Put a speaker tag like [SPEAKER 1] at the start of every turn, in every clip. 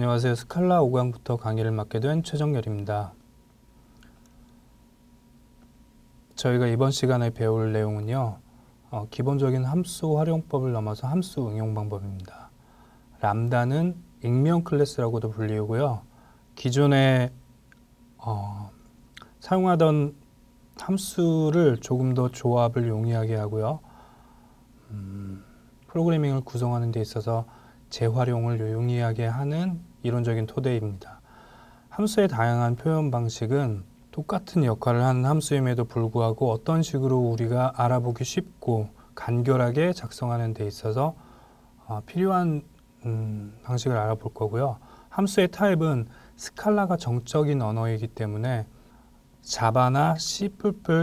[SPEAKER 1] 안녕하세요. 스칼라 5강부터 강의를 맡게 된 최정열입니다. 저희가 이번 시간에 배울 내용은요. 기본적인 함수 활용법을 넘어서 함수 응용 방법입니다. 람다는 익명 클래스라고도 불리우고요. 기존에 사용하던 함수를 조금 더 조합을 용이하게 하고요. 프로그래밍을 구성하는 데 있어서 재활용을 용이하게 하는 이론적인 토대입니다. 함수의 다양한 표현 방식은 똑같은 역할을 하는 함수임에도 불구하고 어떤 식으로 우리가 알아보기 쉽고 간결하게 작성하는 데 있어서 필요한 방식을 알아볼 거고요. 함수의 타입은 스칼라가 정적인 언어이기 때문에 자바나 C++,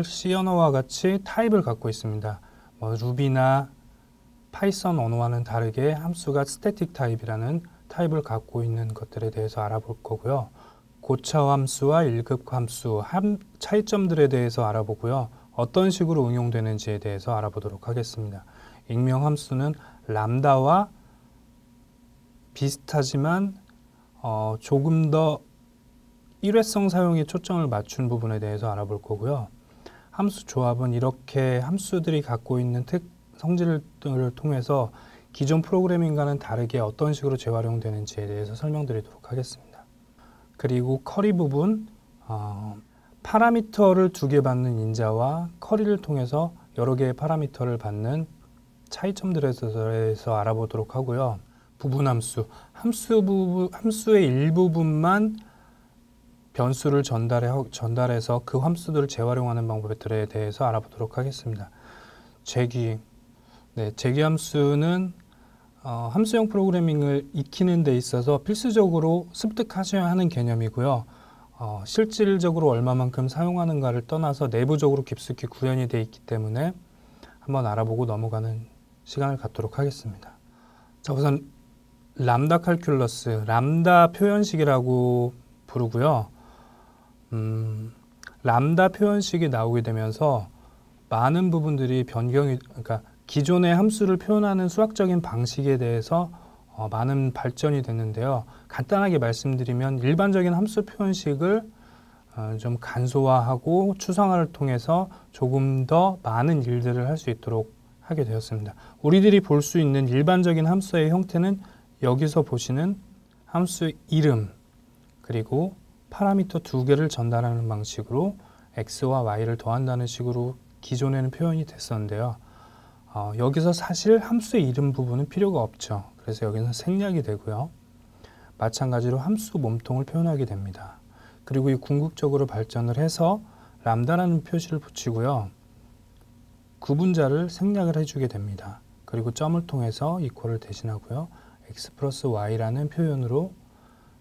[SPEAKER 1] C 언어와 같이 타입을 갖고 있습니다. 루비나 파이썬 언어와는 다르게 함수가 스태틱 타입이라는 타입을 갖고 있는 것들에 대해서 알아볼 거고요. 고차 함수와 1급 함수, 차이점들에 대해서 알아보고요. 어떤 식으로 응용되는지에 대해서 알아보도록 하겠습니다. 익명 함수는 람다와 비슷하지만 조금 더 일회성 사용에 초점을 맞춘 부분에 대해서 알아볼 거고요. 함수 조합은 이렇게 함수들이 갖고 있는 성질을 통해서 기존 프로그래밍과는 다르게 어떤 식으로 재활용되는지에 대해서 설명드리도록 하겠습니다. 그리고 커리 부분, 파라미터를 2개 받는 인자와 커리를 통해서 여러 개의 파라미터를 받는 차이점들에 대해서 알아보도록 하고요. 부분함수, 함수의 일부분만 변수를 전달해서 그 함수들을 재활용하는 방법들에 대해서 알아보도록 하겠습니다. 재기 함수는 함수형 프로그래밍을 익히는 데 있어서 필수적으로 습득하셔야 하는 개념이고요. 실질적으로 얼마만큼 사용하는가를 떠나서 내부적으로 깊숙이 구현이 되어 있기 때문에 한번 알아보고 넘어가는 시간을 갖도록 하겠습니다. 자, 우선 람다 칼큘러스, 람다 표현식이라고 부르고요. 람다 표현식이 나오게 되면서 많은 부분들이 그러니까 기존의 함수를 표현하는 수학적인 방식에 대해서 많은 발전이 됐는데요. 간단하게 말씀드리면 일반적인 함수 표현식을 좀 간소화하고 추상화를 통해서 조금 더 많은 일들을 할 수 있도록 하게 되었습니다. 우리들이 볼 수 있는 일반적인 함수의 형태는 여기서 보시는 함수 이름 그리고 파라미터 2개를 전달하는 방식으로 x와 y를 더한다는 식으로 기존에는 표현이 됐었는데요. 여기서 사실 함수의 이름 부분은 필요가 없죠. 그래서 여기는 생략이 되고요. 마찬가지로 함수 몸통을 표현하게 됩니다. 그리고 이 궁극적으로 발전을 해서 람다라는 표시를 붙이고요. 구분자를 생략을 해주게 됩니다. 그리고 점을 통해서 이퀄을 대신하고요. x 플러스 y라는 표현으로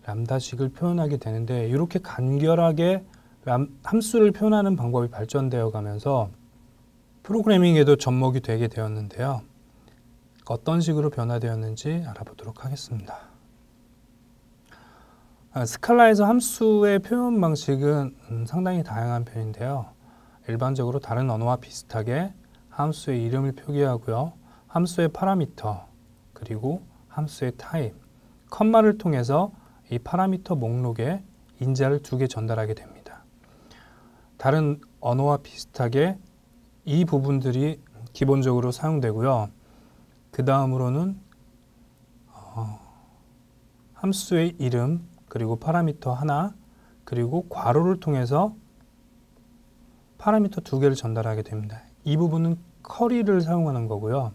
[SPEAKER 1] 람다식을 표현하게 되는데 이렇게 간결하게 함수를 표현하는 방법이 발전되어 가면서 프로그래밍에도 접목이 되게 되었는데요. 어떤 식으로 변화되었는지 알아보도록 하겠습니다. 스칼라에서 함수의 표현 방식은 상당히 다양한 편인데요. 일반적으로 다른 언어와 비슷하게 함수의 이름을 표기하고요. 함수의 파라미터, 그리고 함수의 타입, 컴마를 통해서 이 파라미터 목록에 인자를 2개 전달하게 됩니다. 다른 언어와 비슷하게 이 부분들이 기본적으로 사용되고요. 그 다음으로는 함수의 이름 그리고 파라미터 하나 그리고 괄호를 통해서 파라미터 2개를 전달하게 됩니다. 이 부분은 커리를 사용하는 거고요.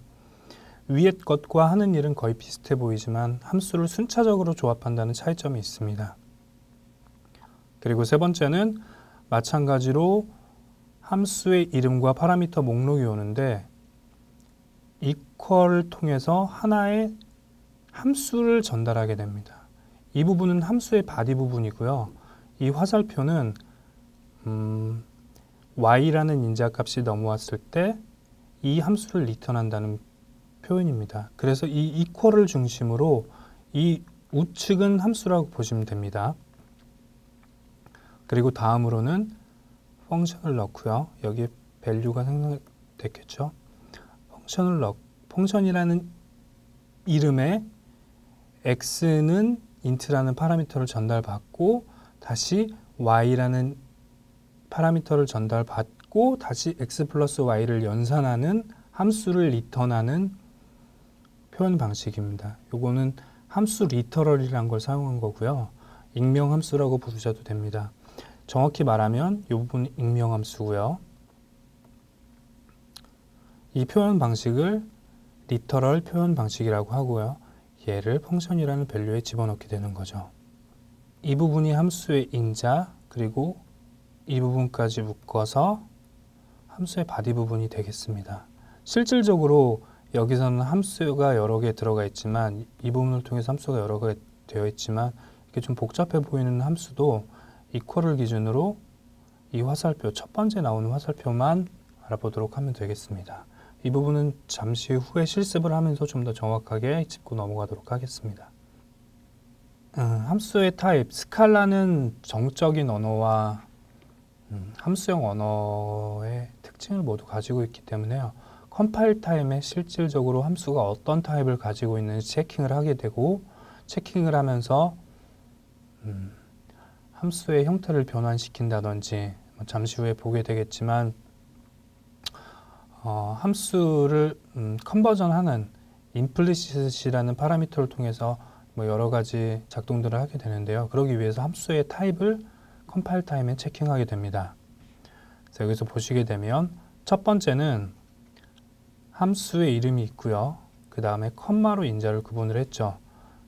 [SPEAKER 1] 위의 것과 하는 일은 거의 비슷해 보이지만 함수를 순차적으로 조합한다는 차이점이 있습니다. 그리고 세 번째는 마찬가지로 함수의 이름과 파라미터 목록이 오는데 equal을 통해서 하나의 함수를 전달하게 됩니다. 이 부분은 함수의 바디 부분이고요. 이 화살표는 y라는 인자값이 넘어왔을 때 이 함수를 리턴한다는 표현입니다. 그래서 이 equal을 중심으로 이 우측은 함수라고 보시면 됩니다. 그리고 다음으로는 펑션을 넣고요. 여기에 value가 생성됐겠죠. 펑션이라는 이름에 x는 int라는 파라미터를 전달받고 다시 y라는 파라미터를 전달받고 다시 x 플러스 y를 연산하는 함수를 리턴하는 표현 방식입니다. 요거는 함수 리터럴이라는 걸 사용한 거고요. 익명함수라고 부르셔도 됩니다. 정확히 말하면 이 부분은 익명함수고요. 이 표현 방식을 리터럴 표현 방식이라고 하고요. 얘를 펑션이라는 밸류에 집어넣게 되는 거죠. 이 부분이 함수의 인자, 그리고 이 부분까지 묶어서 함수의 바디 부분이 되겠습니다. 실질적으로 여기서는 함수가 여러 개 들어가 있지만, 이 부분을 통해서 함수가 여러 개 되어 있지만, 이렇게 좀 복잡해 보이는 함수도 이퀄을 기준으로 이 화살표, 첫 번째 나오는 화살표만 알아보도록 하면 되겠습니다. 이 부분은 잠시 후에 실습을 하면서 좀 더 정확하게 짚고 넘어가도록 하겠습니다. 함수의 타입, 스칼라는 정적인 언어와 함수형 언어의 특징을 모두 가지고 있기 때문에요. 컴파일 타임에 실질적으로 함수가 어떤 타입을 가지고 있는지 체킹을 하게 되고, 체킹을 하면서 함수의 형태를 변환시킨다든지, 잠시 후에 보게 되겠지만 함수를 컨버전하는 임플리시트라는 파라미터를 통해서 여러 가지 작동들을 하게 되는데요. 그러기 위해서 함수의 타입을 컴파일 타임에 체킹하게 됩니다. 그래서 여기서 보시게 되면 첫 번째는 함수의 이름이 있고요. 그 다음에 컴마로 인자를 구분을 했죠.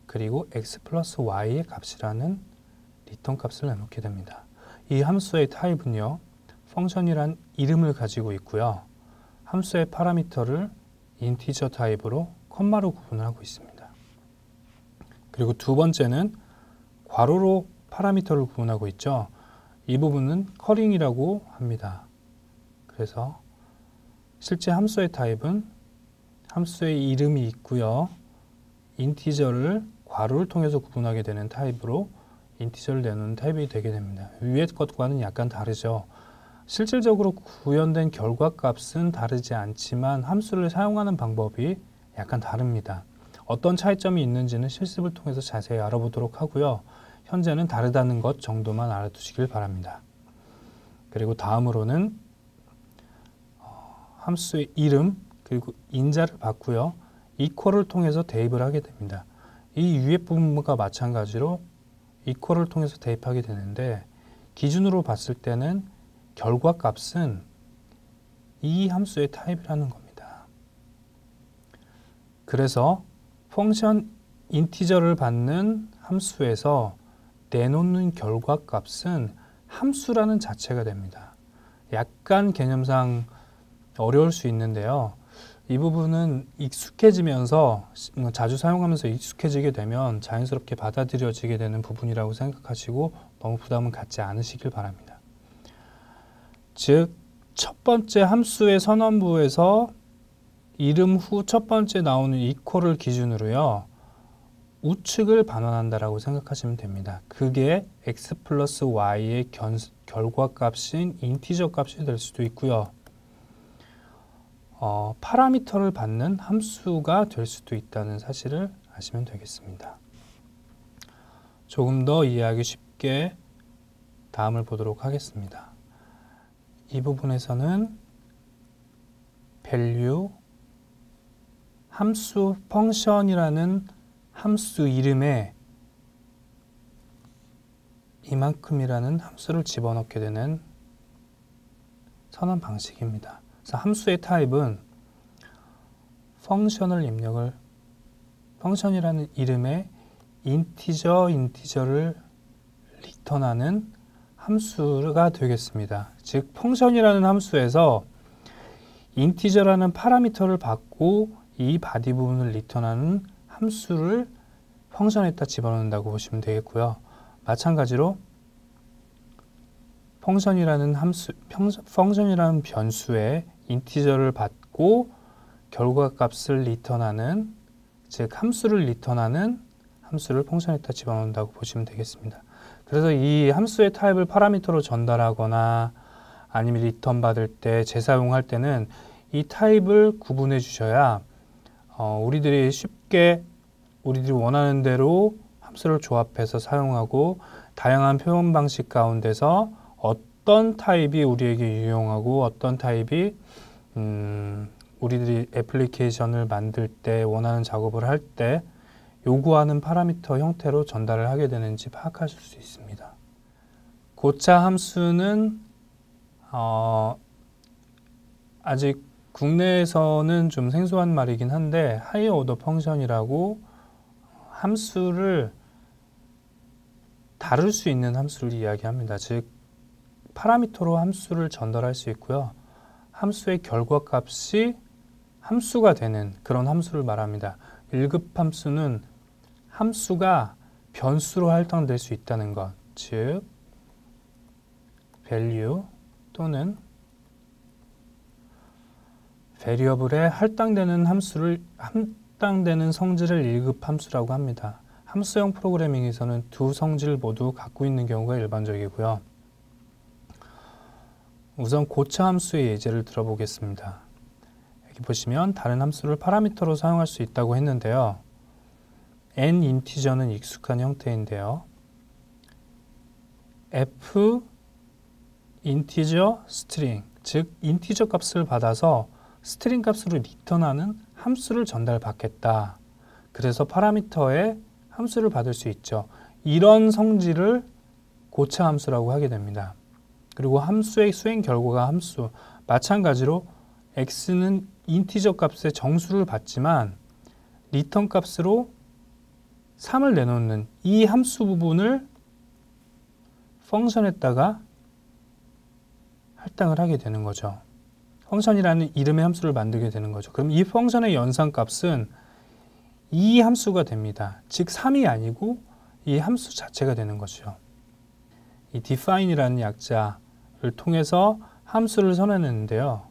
[SPEAKER 1] 그리고 x 플러스 y의 값이라는 리턴 값을 내놓게 됩니다. 이 함수의 타입은요, 펑션이란 이름을 가지고 있고요. 함수의 파라미터를 인티저 타입으로 컴마로 구분을 하고 있습니다. 그리고 두 번째는 괄호로 파라미터를 구분하고 있죠. 이 부분은 커링이라고 합니다. 그래서 실제 함수의 타입은 함수의 이름이 있고요. 인티저를 괄호를 통해서 구분하게 되는 타입으로 인티저를 내놓는 타입이 되게 됩니다. 위의 것과는 약간 다르죠. 실질적으로 구현된 결과값은 다르지 않지만 함수를 사용하는 방법이 약간 다릅니다. 어떤 차이점이 있는지는 실습을 통해서 자세히 알아보도록 하고요. 현재는 다르다는 것 정도만 알아두시길 바랍니다. 그리고 다음으로는 함수의 이름 그리고 인자를 받고요. 이퀄을 통해서 대입을 하게 됩니다. 이 위의 부분과 마찬가지로 이퀄을 통해서 대입하게 되는데, 기준으로 봤을 때는 결과값은 이 함수의 타입이라는 겁니다. 그래서 펑션 인티저를 받는 함수에서 내놓는 결과값은 함수라는 자체가 됩니다. 약간 개념상 어려울 수 있는데요. 이 부분은 익숙해지면서 자주 사용하면서 익숙해지게 되면 자연스럽게 받아들여지게 되는 부분이라고 생각하시고 너무 부담은 갖지 않으시길 바랍니다. 즉, 첫 번째 함수의 선언부에서 이름 후 첫 번째 나오는 이퀄을 기준으로요, 우측을 반환한다라고 생각하시면 됩니다. 그게 x 플러스 y의 결과값인 인티저 값이 될 수도 있고요. 파라미터를 받는 함수가 될 수도 있다는 사실을 아시면 되겠습니다. 조금 더 이해하기 쉽게 다음을 보도록 하겠습니다. 이 부분에서는 value, 함수 펑션이라는 함수 이름에 이만큼이라는 함수를 집어넣게 되는 선언 방식입니다. 그래서 함수의 타입은 펑션이라는 이름에 인티저를 리턴하는 함수가 되겠습니다. 즉, 펑션이라는 함수에서 인티저라는 파라미터를 받고 이 바디 부분을 리턴하는 함수를 펑션에다 집어넣는다고 보시면 되겠고요. 마찬가지로 펑션이라는 변수에 인티저를 받고 결과값을 리턴하는, 즉 함수를 리턴하는 함수를 펑션에다 집어넣는다고 보시면 되겠습니다. 그래서 이 함수의 타입을 파라미터로 전달하거나 아니면 리턴 받을 때, 재사용할 때는 이 타입을 구분해 주셔야 우리들이 쉽게 우리들이 원하는 대로 함수를 조합해서 사용하고 다양한 표현 방식 가운데서 어떤 타입이 우리에게 유용하고 어떤 타입이 우리들이 애플리케이션을 만들 때 원하는 작업을 할 때 요구하는 파라미터 형태로 전달을 하게 되는지 파악하실 수 있습니다. 고차 함수는 아직 국내에서는 좀 생소한 말이긴 한데 하이어 오더 펑션이라고 함수를 다룰 수 있는 함수를 이야기합니다. 즉 파라미터로 함수를 전달할 수 있고요. 함수의 결과값이 함수가 되는 그런 함수를 말합니다. 1급 함수는 함수가 변수로 할당될 수 있다는 것, 즉 value 또는 variable에 할당되는 성질을 1급 함수라고 합니다. 함수형 프로그래밍에서는 두 성질 모두 갖고 있는 경우가 일반적이고요. 우선 고차 함수의 예제를 들어보겠습니다. 여기 보시면 다른 함수를 파라미터로 사용할 수 있다고 했는데요. n 인티저는 익숙한 형태인데요. f 인티저 스트링, 즉 인티저 값을 받아서 스트링 값으로 리턴하는 함수를 전달받겠다. 그래서 파라미터에 함수를 받을 수 있죠. 이런 성질을 고차 함수라고 하게 됩니다. 그리고 함수의 수행 결과가 함수, 마찬가지로 x는 인티저 값의 정수를 받지만 리턴 값으로 3을 내놓는 이 함수 부분을 펑션에다가 할당을 하게 되는 거죠. 펑션이라는 이름의 함수를 만들게 되는 거죠. 그럼 이 펑션의 연산값은 이 함수가 됩니다. 즉 3이 아니고 이 함수 자체가 되는 거죠. 이 define이라는 약자를 통해서 함수를 선언했는데요.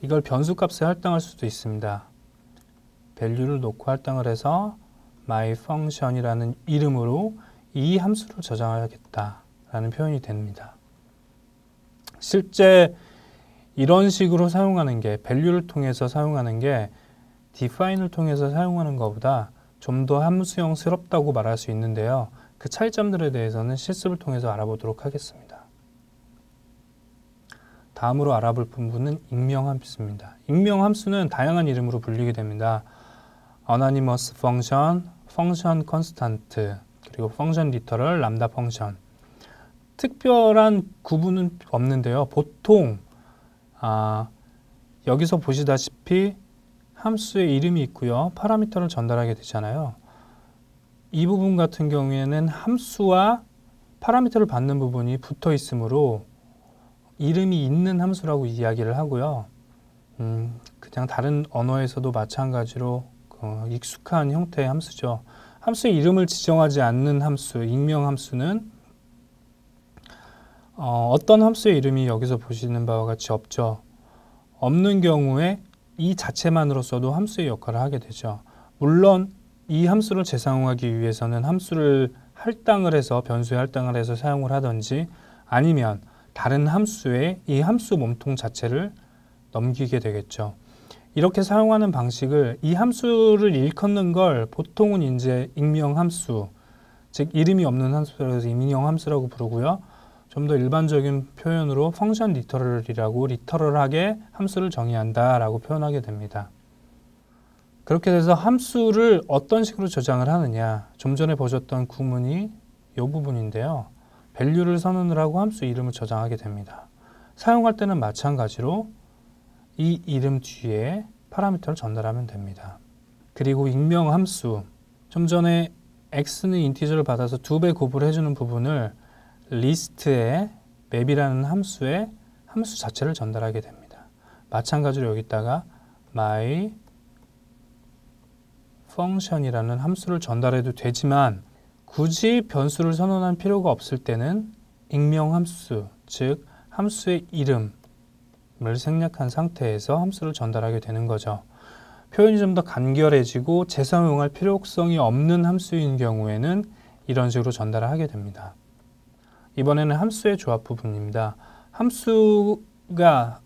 [SPEAKER 1] 이걸 변수값에 할당할 수도 있습니다. value를 놓고 할당을 해서 my function이라는 이름으로 이 함수를 저장하겠다라는 표현이 됩니다. 실제 이런 식으로 사용하는 게 value를 통해서 사용하는 게 define을 통해서 사용하는 것보다 좀 더 함수형스럽다고 말할 수 있는데요. 그 차이점들에 대해서는 실습을 통해서 알아보도록 하겠습니다. 다음으로 알아볼 부분은 익명함수입니다. 익명함수는 다양한 이름으로 불리게 됩니다. anonymous function, function constant, 그리고 function literal, 람다 펑션. 특별한 구분은 없는데요. 보통 여기서 보시다시피 함수의 이름이 있고요. 파라미터를 전달하게 되잖아요. 이 부분 같은 경우에는 함수와 파라미터를 받는 부분이 붙어 있으므로 이름이 있는 함수라고 이야기를 하고요. 그냥 다른 언어에서도 마찬가지로 익숙한 형태의 함수죠. 함수의 이름을 지정하지 않는 함수, 익명 함수는 어떤 함수의 이름이 여기서 보시는 바와 같이 없죠. 없는 경우에 이 자체만으로서도 함수의 역할을 하게 되죠. 물론 이 함수를 재사용하기 위해서는 함수를 할당을 해서 변수에 할당을 해서 사용을 하든지 아니면 다른 함수에 이 함수 몸통 자체를 넘기게 되겠죠. 이렇게 사용하는 방식을 이 함수를 일컫는 걸 보통은 이제 익명 함수, 즉 이름이 없는 함수라서 익명 함수라고 부르고요. 좀 더 일반적인 표현으로 펑션 리터럴이라고 리터럴하게 함수를 정의한다라고 표현하게 됩니다. 그렇게 돼서 함수를 어떤 식으로 저장을 하느냐, 좀 전에 보셨던 구문이 이 부분인데요. value를 선언을 하고 함수 이름을 저장하게 됩니다. 사용할 때는 마찬가지로 이 이름 뒤에 파라미터를 전달하면 됩니다. 그리고 익명 함수, 좀 전에 x는 인티저를 받아서 2배 곱을 해주는 부분을 리스트에 맵이라는 함수에 함수 자체를 전달하게 됩니다. 마찬가지로 여기다가 my function이라는 함수를 전달해도 되지만 굳이 변수를 선언할 필요가 없을 때는 익명 함수, 즉 함수의 이름을 생략한 상태에서 함수를 전달하게 되는 거죠. 표현이 좀 더 간결해지고 재사용할 필요성이 없는 함수인 경우에는 이런 식으로 전달을 하게 됩니다. 이번에는 함수의 조합 부분입니다. 함수가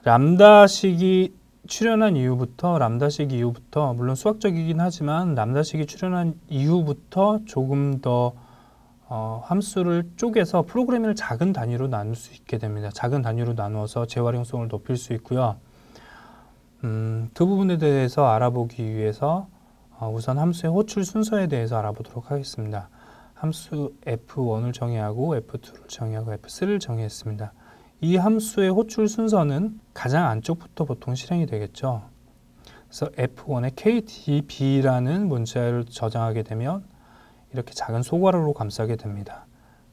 [SPEAKER 1] 람다식이 출현한 이후부터 람다식 이후부터 물론 수학적이긴 하지만 람다식이 출현한 이후부터 조금 더 함수를 쪼개서 프로그래밍을 작은 단위로 나눌 수 있게 됩니다. 작은 단위로 나누어서 재활용성을 높일 수 있고요. 그 부분에 대해서 알아보기 위해서 우선 함수의 호출 순서에 대해서 알아보도록 하겠습니다. 함수 f1을 정의하고 f2를 정의하고 f3를 정의했습니다. 이 함수의 호출 순서는 가장 안쪽부터 보통 실행이 되겠죠. 그래서 f1에 kdb라는 문자를 저장하게 되면 이렇게 작은 소괄호로 감싸게 됩니다.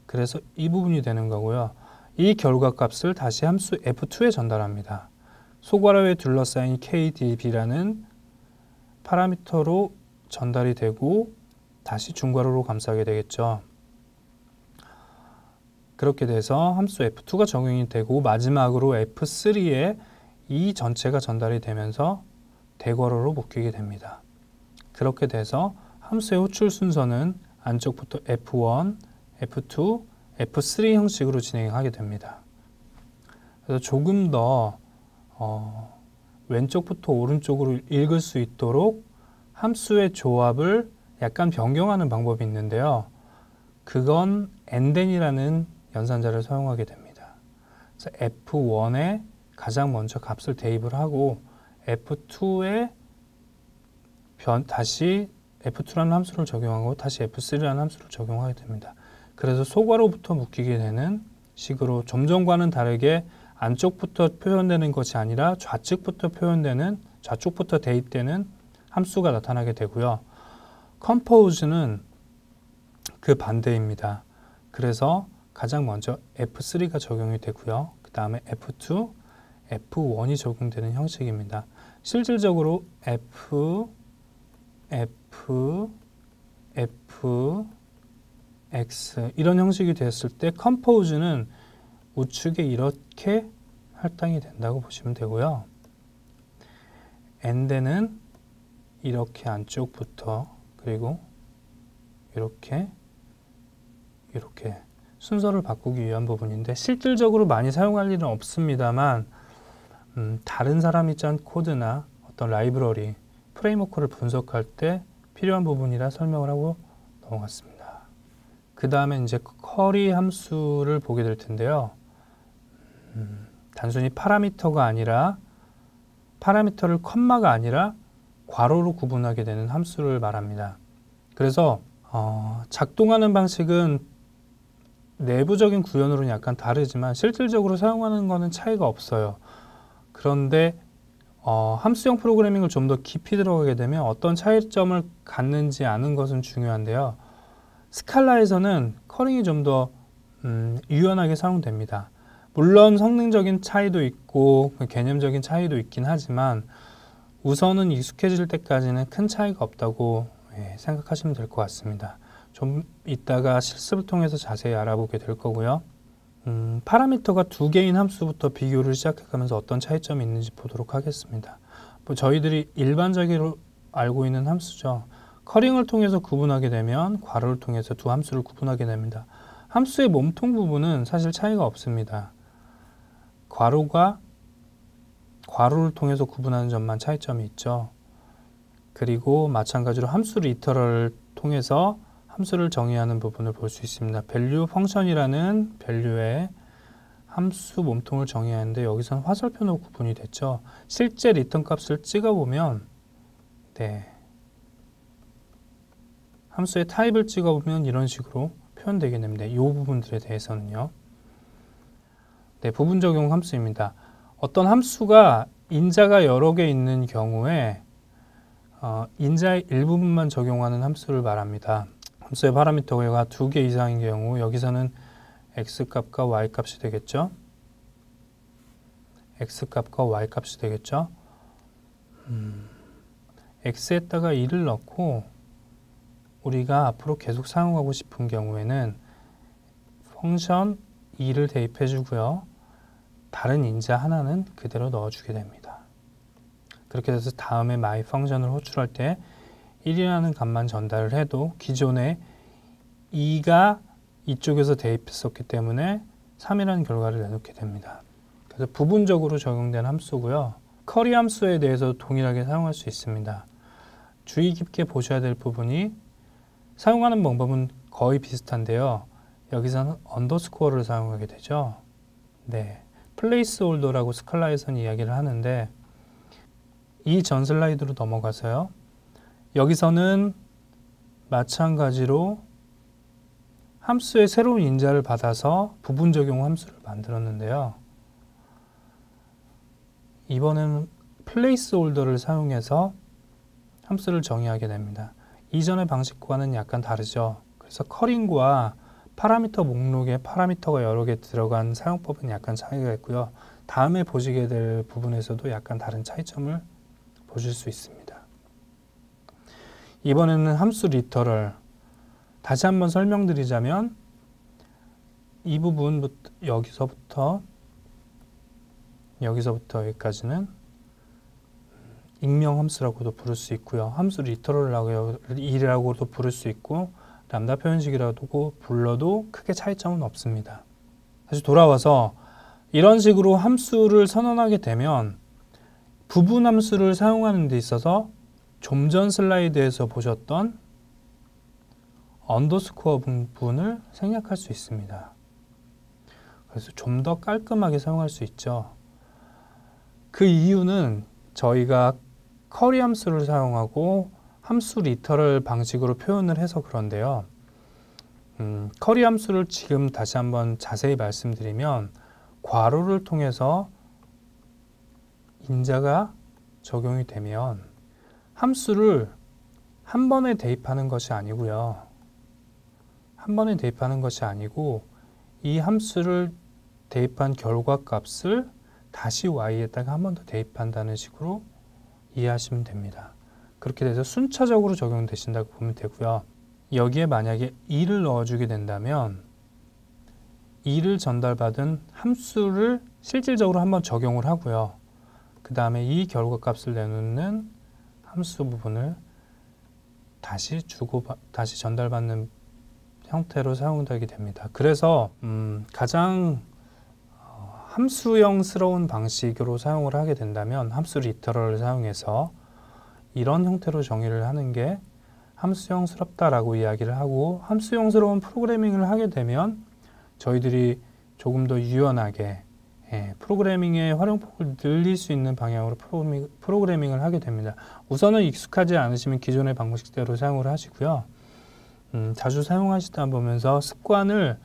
[SPEAKER 1] 그래서 이 부분이 되는 거고요. 이 결과값을 다시 함수 f2에 전달합니다. 소괄호에 둘러싸인 kdb라는 파라미터로 전달이 되고 다시 중괄호로 감싸게 되겠죠. 그렇게 돼서 함수 f2가 적용이 되고 마지막으로 f3에 이 전체가 전달이 되면서 대괄호로 묶이게 됩니다. 그렇게 돼서 함수의 호출 순서는 안쪽부터 f1, f2, f3 형식으로 진행하게 됩니다. 그래서 조금 더 왼쪽부터 오른쪽으로 읽을 수 있도록 함수의 조합을 약간 변경하는 방법이 있는데요. 그건 andthen이라는 연산자를 사용하게 됩니다. 그래서 f1에 가장 먼저 값을 대입을 하고 f2에 다시 f2라는 함수를 적용하고 다시 f3라는 함수를 적용하게 됩니다. 그래서 소괄호부터 묶이게 되는 식으로 점점과는 다르게 안쪽부터 표현되는 것이 아니라 좌측부터 대입되는 함수가 나타나게 되고요. compose는 그 반대입니다. 그래서 가장 먼저 f3가 적용이 되고요. 그 다음에 f2, f1이 적용되는 형식입니다. 실질적으로 x 이런 형식이 됐을 때 compose는 우측에 이렇게 할당이 된다고 보시면 되고요. and는 이렇게 안쪽부터 그리고 이렇게 순서를 바꾸기 위한 부분인데 실질적으로 많이 사용할 일은 없습니다만 다른 사람이 짠 코드나 어떤 라이브러리, 프레임워크를 분석할 때 필요한 부분이라 설명을 하고 넘어갔습니다. 그 다음에 이제 쿼리 함수를 보게 될 텐데요. 단순히 파라미터를 컴마가 아니라 괄호로 구분하게 되는 함수를 말합니다. 그래서 작동하는 방식은 내부적인 구현으로는 약간 다르지만 실질적으로 사용하는 것은 차이가 없어요. 그런데 함수형 프로그래밍을 좀 더 깊이 들어가게 되면 어떤 차이점을 갖는지 아는 것은 중요한데요. 스칼라에서는 커링이 좀 더 유연하게 사용됩니다. 물론 성능적인 차이도 있고 개념적인 차이도 있긴 하지만 우선은 익숙해질 때까지는 큰 차이가 없다고 생각하시면 될 것 같습니다. 좀 이따가 실습을 통해서 자세히 알아보게 될 거고요. 파라미터가 두 개인 함수부터 비교를 시작해가면서 어떤 차이점이 있는지 보도록 하겠습니다. 저희들이 일반적으로 알고 있는 함수죠. 커링을 통해서 구분하게 되면 괄호를 통해서 두 함수를 구분하게 됩니다. 함수의 몸통 부분은 사실 차이가 없습니다. 괄호를 통해서 구분하는 점만 차이점이 있죠. 그리고 마찬가지로 함수 리터럴을 통해서 함수를 정의하는 부분을 볼 수 있습니다. value 펑션이라는 밸류의 함수 몸통을 정의하는데 여기서는 화살표로 구분이 됐죠. 실제 리턴 값을 찍어보면 함수의 타입을 찍어보면 이런 식으로 표현되게 됩니다. 이 부분들에 대해서는요. 부분 적용 함수입니다. 어떤 함수가 인자가 여러 개 있는 경우에 인자의 일부분만 적용하는 함수를 말합니다. 함수의 파라미터가 두 개 이상인 경우 여기서는 x값과 y값이 되겠죠. x값과 y값이 되겠죠. x에다가 2를 넣고 우리가 앞으로 계속 사용하고 싶은 경우에는 펑션 2를 대입해 주고요. 다른 인자 하나는 그대로 넣어주게 됩니다. 그렇게 돼서 다음에 my 펑션을 호출할 때 1이라는 값만 전달을 해도 기존에 2가 이쪽에서 대입했었기 때문에 3이라는 결과를 내놓게 됩니다. 그래서 부분적으로 적용된 함수고요. 커리 함수에 대해서 동일하게 사용할 수 있습니다. 주의 깊게 보셔야 될 부분이 사용하는 방법은 거의 비슷한데요. 여기서는 언더스코어를 사용하게 되죠. 네, 플레이스 홀더라고 스칼라에서는 이야기를 하는데 이 전 슬라이드로 넘어가서요. 여기서는 마찬가지로 함수의 새로운 인자를 받아서 부분 적용 함수를 만들었는데요. 이번에는 플레이스 홀더를 사용해서 함수를 정의하게 됩니다. 이전의 방식과는 약간 다르죠. 그래서 커링과 파라미터 목록에 파라미터가 여러 개 들어간 사용법은 약간 차이가 있고요. 다음에 보시게 될 부분에서도 약간 다른 차이점을 보실 수 있습니다. 이번에는 함수 리터럴 다시 한번 설명드리자면 이 부분부터 여기서부터 여기까지는 익명 함수라고도 부를 수 있고요. 함수 리터럴이라고도 부를 수 있고 람다 표현식이라고 불러도 크게 차이점은 없습니다. 다시 돌아와서 이런 식으로 함수를 선언하게 되면 부분 함수를 사용하는 데 있어서 좀 전 슬라이드에서 보셨던 언더스코어 부분을 생략할 수 있습니다. 그래서 좀 더 깔끔하게 사용할 수 있죠. 그 이유는 저희가 커리 함수를 사용하고 함수 리터럴 방식으로 표현을 해서 그런데요. 커리 함수를 지금 다시 한번 자세히 말씀드리면 괄호를 통해서 인자가 적용이 되면 함수를 한 번에 대입하는 것이 아니고요. 한 번에 대입하는 것이 아니고 이 함수를 대입한 결과값을 다시 y에다가 한 번 더 대입한다는 식으로 이해하시면 됩니다. 그렇게 돼서 순차적으로 적용되신다고 보면 되고요. 여기에 만약에 2를 넣어주게 된다면 2를 전달받은 함수를 실질적으로 한번 적용을 하고요. 그 다음에 이 결과값을 내놓는 함수 부분을 다시 전달받는 형태로 사용되게 됩니다. 그래서 가장 함수형스러운 방식으로 사용을 하게 된다면 함수 리터럴을 사용해서 이런 형태로 정의를 하는 게 함수형스럽다라고 이야기를 하고, 함수형스러운 프로그래밍을 하게 되면 저희들이 조금 더 유연하게 프로그래밍의 활용폭을 늘릴 수 있는 방향으로 프로그래밍을 하게 됩니다. 우선은 익숙하지 않으시면 기존의 방식대로 사용을 하시고요. 자주 사용하시다 보면서 습관을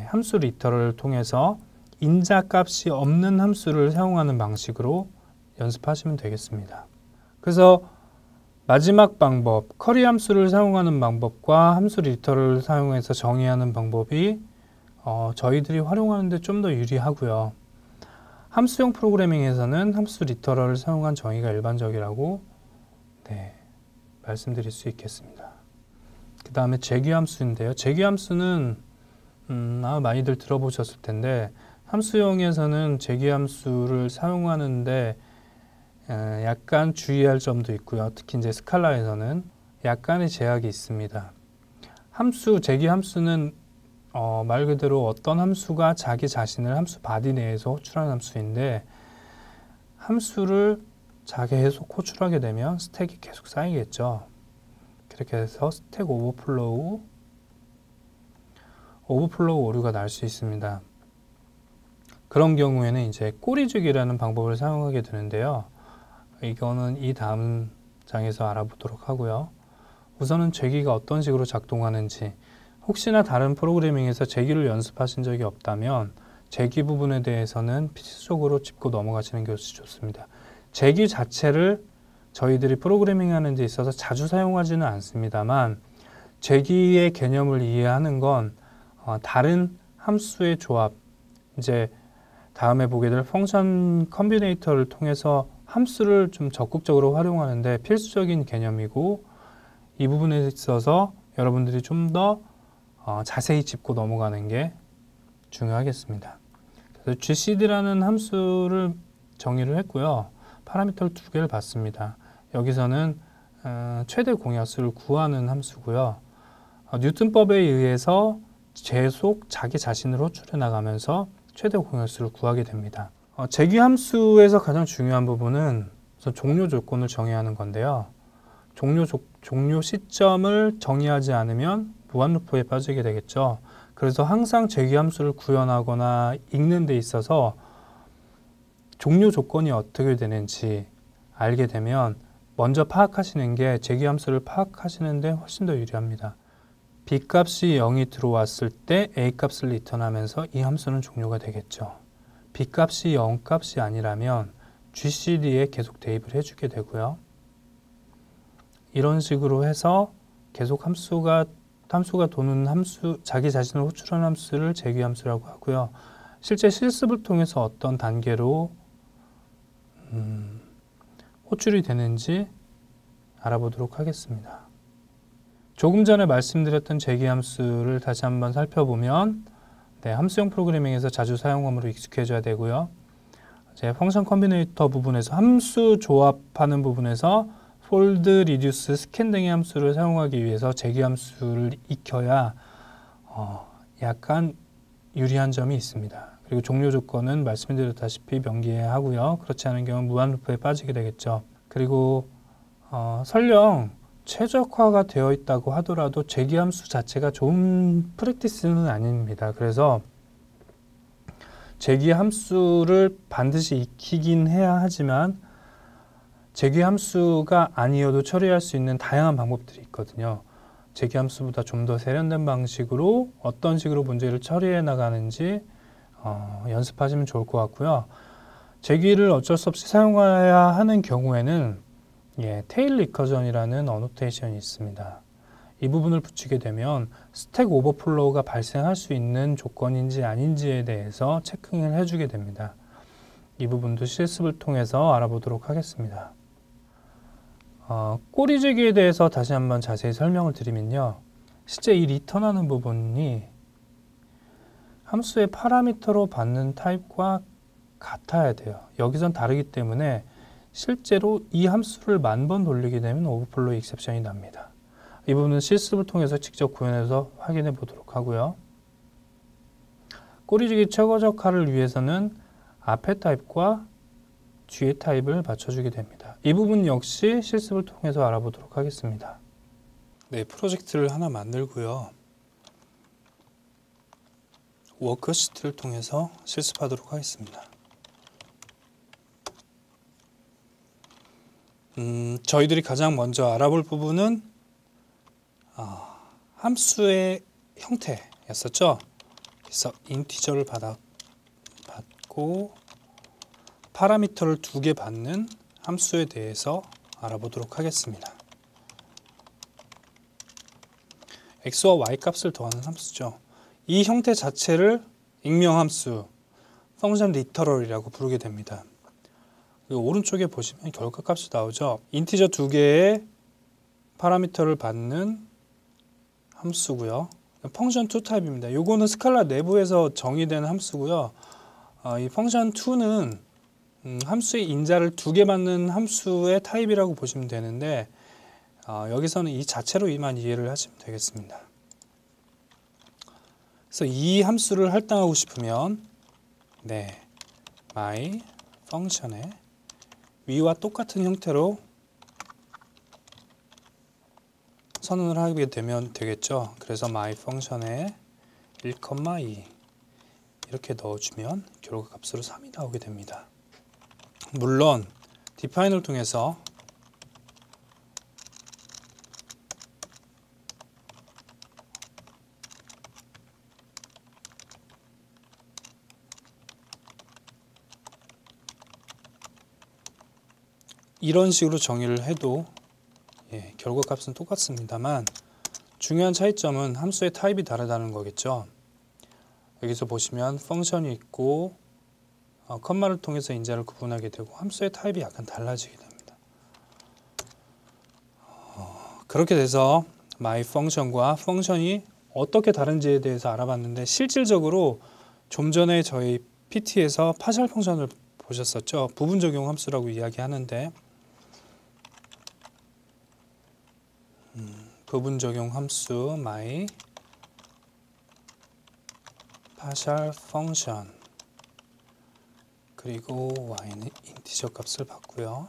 [SPEAKER 1] 함수 리터럴을 통해서 인자값이 없는 함수를 사용하는 방식으로 연습하시면 되겠습니다. 그래서 마지막 방법, 커리 함수를 사용하는 방법과 함수 리터럴을 사용해서 정의하는 방법이 저희들이 활용하는 데 좀 더 유리하고요. 함수형 프로그래밍에서는 함수 리터럴을 사용한 정의가 일반적이라고 말씀드릴 수 있겠습니다. 그 다음에 재규함수인데요. 재규함수는 아마 많이들 들어보셨을 텐데, 함수형에서는 재규함수를 사용하는데 약간 주의할 점도 있고요. 특히 이제 스칼라에서는 약간의 제약이 있습니다. 재규함수는 말 그대로 어떤 함수가 자기 자신을 함수 바디 내에서 호출하는 함수인데, 함수를 계속 호출하게 되면 스택이 계속 쌓이겠죠. 그렇게 해서 스택 오버플로우 오류가 날 수 있습니다. 그런 경우에는 이제 꼬리주기라는 방법을 사용하게 되는데요. 이거는 이 다음 장에서 알아보도록 하고요. 우선은 재기가 어떤 식으로 작동하는지, 혹시나 다른 프로그래밍에서 재기를 연습하신 적이 없다면 재기 부분에 대해서는 필수적으로 짚고 넘어가시는 것이 좋습니다. 재기 자체를 저희들이 프로그래밍 하는 데 있어서 자주 사용하지는 않습니다만, 재기의 개념을 이해하는 건 다른 함수의 조합, 이제 다음에 보게 될 펑션 컴비네이터를 통해서 함수를 좀 적극적으로 활용하는데 필수적인 개념이고, 이 부분에 있어서 여러분들이 좀 더 자세히 짚고 넘어가는 게 중요하겠습니다. 그래서 GCD라는 함수를 정의를 했고요. 파라미터를 2개를 받습니다. 여기서는 최대 공약수를 구하는 함수고요. 뉴턴법에 의해서 계속 자기 자신을 호출해 나가면서 최대 공약수를 구하게 됩니다. 재규 함수에서 가장 중요한 부분은 우선 종료 조건을 정의해야 하는 건데요. 종료 시점을 정의하지 않으면 무한 루프에 빠지게 되겠죠. 그래서 항상 재규 함수를 구현하거나 읽는 데 있어서 종료 조건이 어떻게 되는지 알게 되면 먼저 파악하시는 게 재규 함수를 파악하시는 데 훨씬 더 유리합니다. B값이 0이 들어왔을 때 A값을 리턴하면서 이 함수는 종료가 되겠죠. B값이 0값이 아니라면 GCD에 계속 대입을 해주게 되고요. 이런 식으로 해서 계속 함수가 도는 함수, 자기 자신을 호출하는 함수를 재규 함수라고 하고요. 실제 실습을 통해서 어떤 단계로 호출이 되는지 알아보도록 하겠습니다. 조금 전에 말씀드렸던 재규 함수를 다시 한번 살펴보면 함수형 프로그래밍에서 자주 사용함으로 익숙해져야 되고요. 제 펑션 컨비네이터 부분에서 함수 조합하는 부분에서 폴드, 리듀스, 스캔 등의 함수를 사용하기 위해서 재규 함수를 익혀야 약간 유리한 점이 있습니다. 그리고 종료 조건은 말씀드렸다시피 명기해야 하고요. 그렇지 않은 경우는 무한 루프에 빠지게 되겠죠. 그리고 설령 최적화가 되어 있다고 하더라도 재규 함수 자체가 좋은 프랙티스는 아닙니다. 그래서 재규 함수를 반드시 익히긴 해야 하지만 재규 함수가 아니어도 처리할 수 있는 다양한 방법들이 있거든요. 재규 함수보다 좀 더 세련된 방식으로 어떤 식으로 문제를 처리해 나가는지 연습하시면 좋을 것 같고요. 재규를 어쩔 수 없이 사용해야 하는 경우에는 테일 리커전이라는 어노테이션이 있습니다. 이 부분을 붙이게 되면 스택 오버플로우가 발생할 수 있는 조건인지 아닌지에 대해서 체크를 해주게 됩니다. 이 부분도 실습을 통해서 알아보도록 하겠습니다. 꼬리재기에 대해서 다시 한번 자세히 설명을 드리면요. 실제 이 리턴하는 부분이 함수의 파라미터로 받는 타입과 같아야 돼요. 여기선 다르기 때문에 실제로 이 함수를 10,000번 돌리게 되면 오버플로우 익셉션이 납니다. 이 부분은 실습을 통해서 직접 구현해서 확인해 보도록 하고요. 꼬리지기 최고적화를 위해서는 앞에 타입과 뒤에 타입을 맞춰주게 됩니다. 이 부분 역시 실습을 통해서 알아보도록 하겠습니다. 프로젝트를 하나 만들고요. 워크시트를 통해서 실습하도록 하겠습니다. 저희들이 가장 먼저 알아볼 부분은 함수의 형태였었죠. 그래서 인티저를 받고 파라미터를 2개 받는 함수에 대해서 알아보도록 하겠습니다. x와 y 값을 더하는 함수죠. 이 형태 자체를 익명함수, 펑션 리터럴이라고 부르게 됩니다. 그리고 오른쪽에 보시면 결과값이 나오죠. 인티저 2개의 파라미터를 받는 함수고요. 펑션 2 타입입니다. 요거는 스칼라 내부에서 정의된 함수고요. 이 펑션 2는 함수의 인자를 2개 받는 함수의 타입이라고 보시면 되는데 여기서는 이 자체로 이만 이해를 하시면 되겠습니다. 그래서 이 함수를 할당하고 싶으면 my 펑션에 위와 똑같은 형태로 선언을 하게 되면 되겠죠. 그래서 my 펑션에 1,2 이렇게 넣어주면 결과값으로 3이 나오게 됩니다. 물론 define을 통해서 이런 식으로 정의를 해도 결과값은 똑같습니다만 중요한 차이점은 함수의 타입이 다르다는 거겠죠. 여기서 보시면 펑션이 있고 컴마를 통해서 인자를 구분하게 되고 함수의 타입이 약간 달라지게 됩니다. 그렇게 돼서 my 펑션과 펑션이 어떻게 다른지에 대해서 알아봤는데 실질적으로 좀 전에 저희 PT에서 파셜 펑션을 보셨었죠. 부분 적용 함수라고 이야기하는데 부분 적용 함수 my partial function 그리고 y는 인티저 값을 받고요.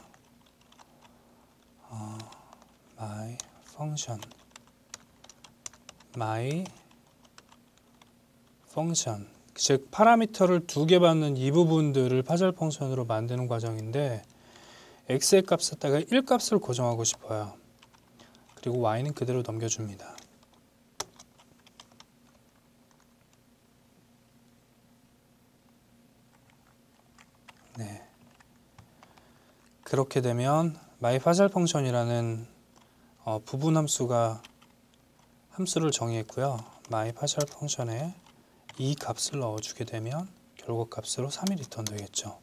[SPEAKER 1] my function 즉 파라미터를 두 개 받는 이 부분들을 파절 펑션으로 만드는 과정인데 x의 값에다가 1 값을 고정하고 싶어요. 그리고 y는 그대로 넘겨줍니다. 네. 그렇게 되면 my 파절 펑션이라는 부분 함수를 정의했고요. my 파절 펑션에 이 값을 넣어주게 되면 결과값으로 3이 리턴 되겠죠.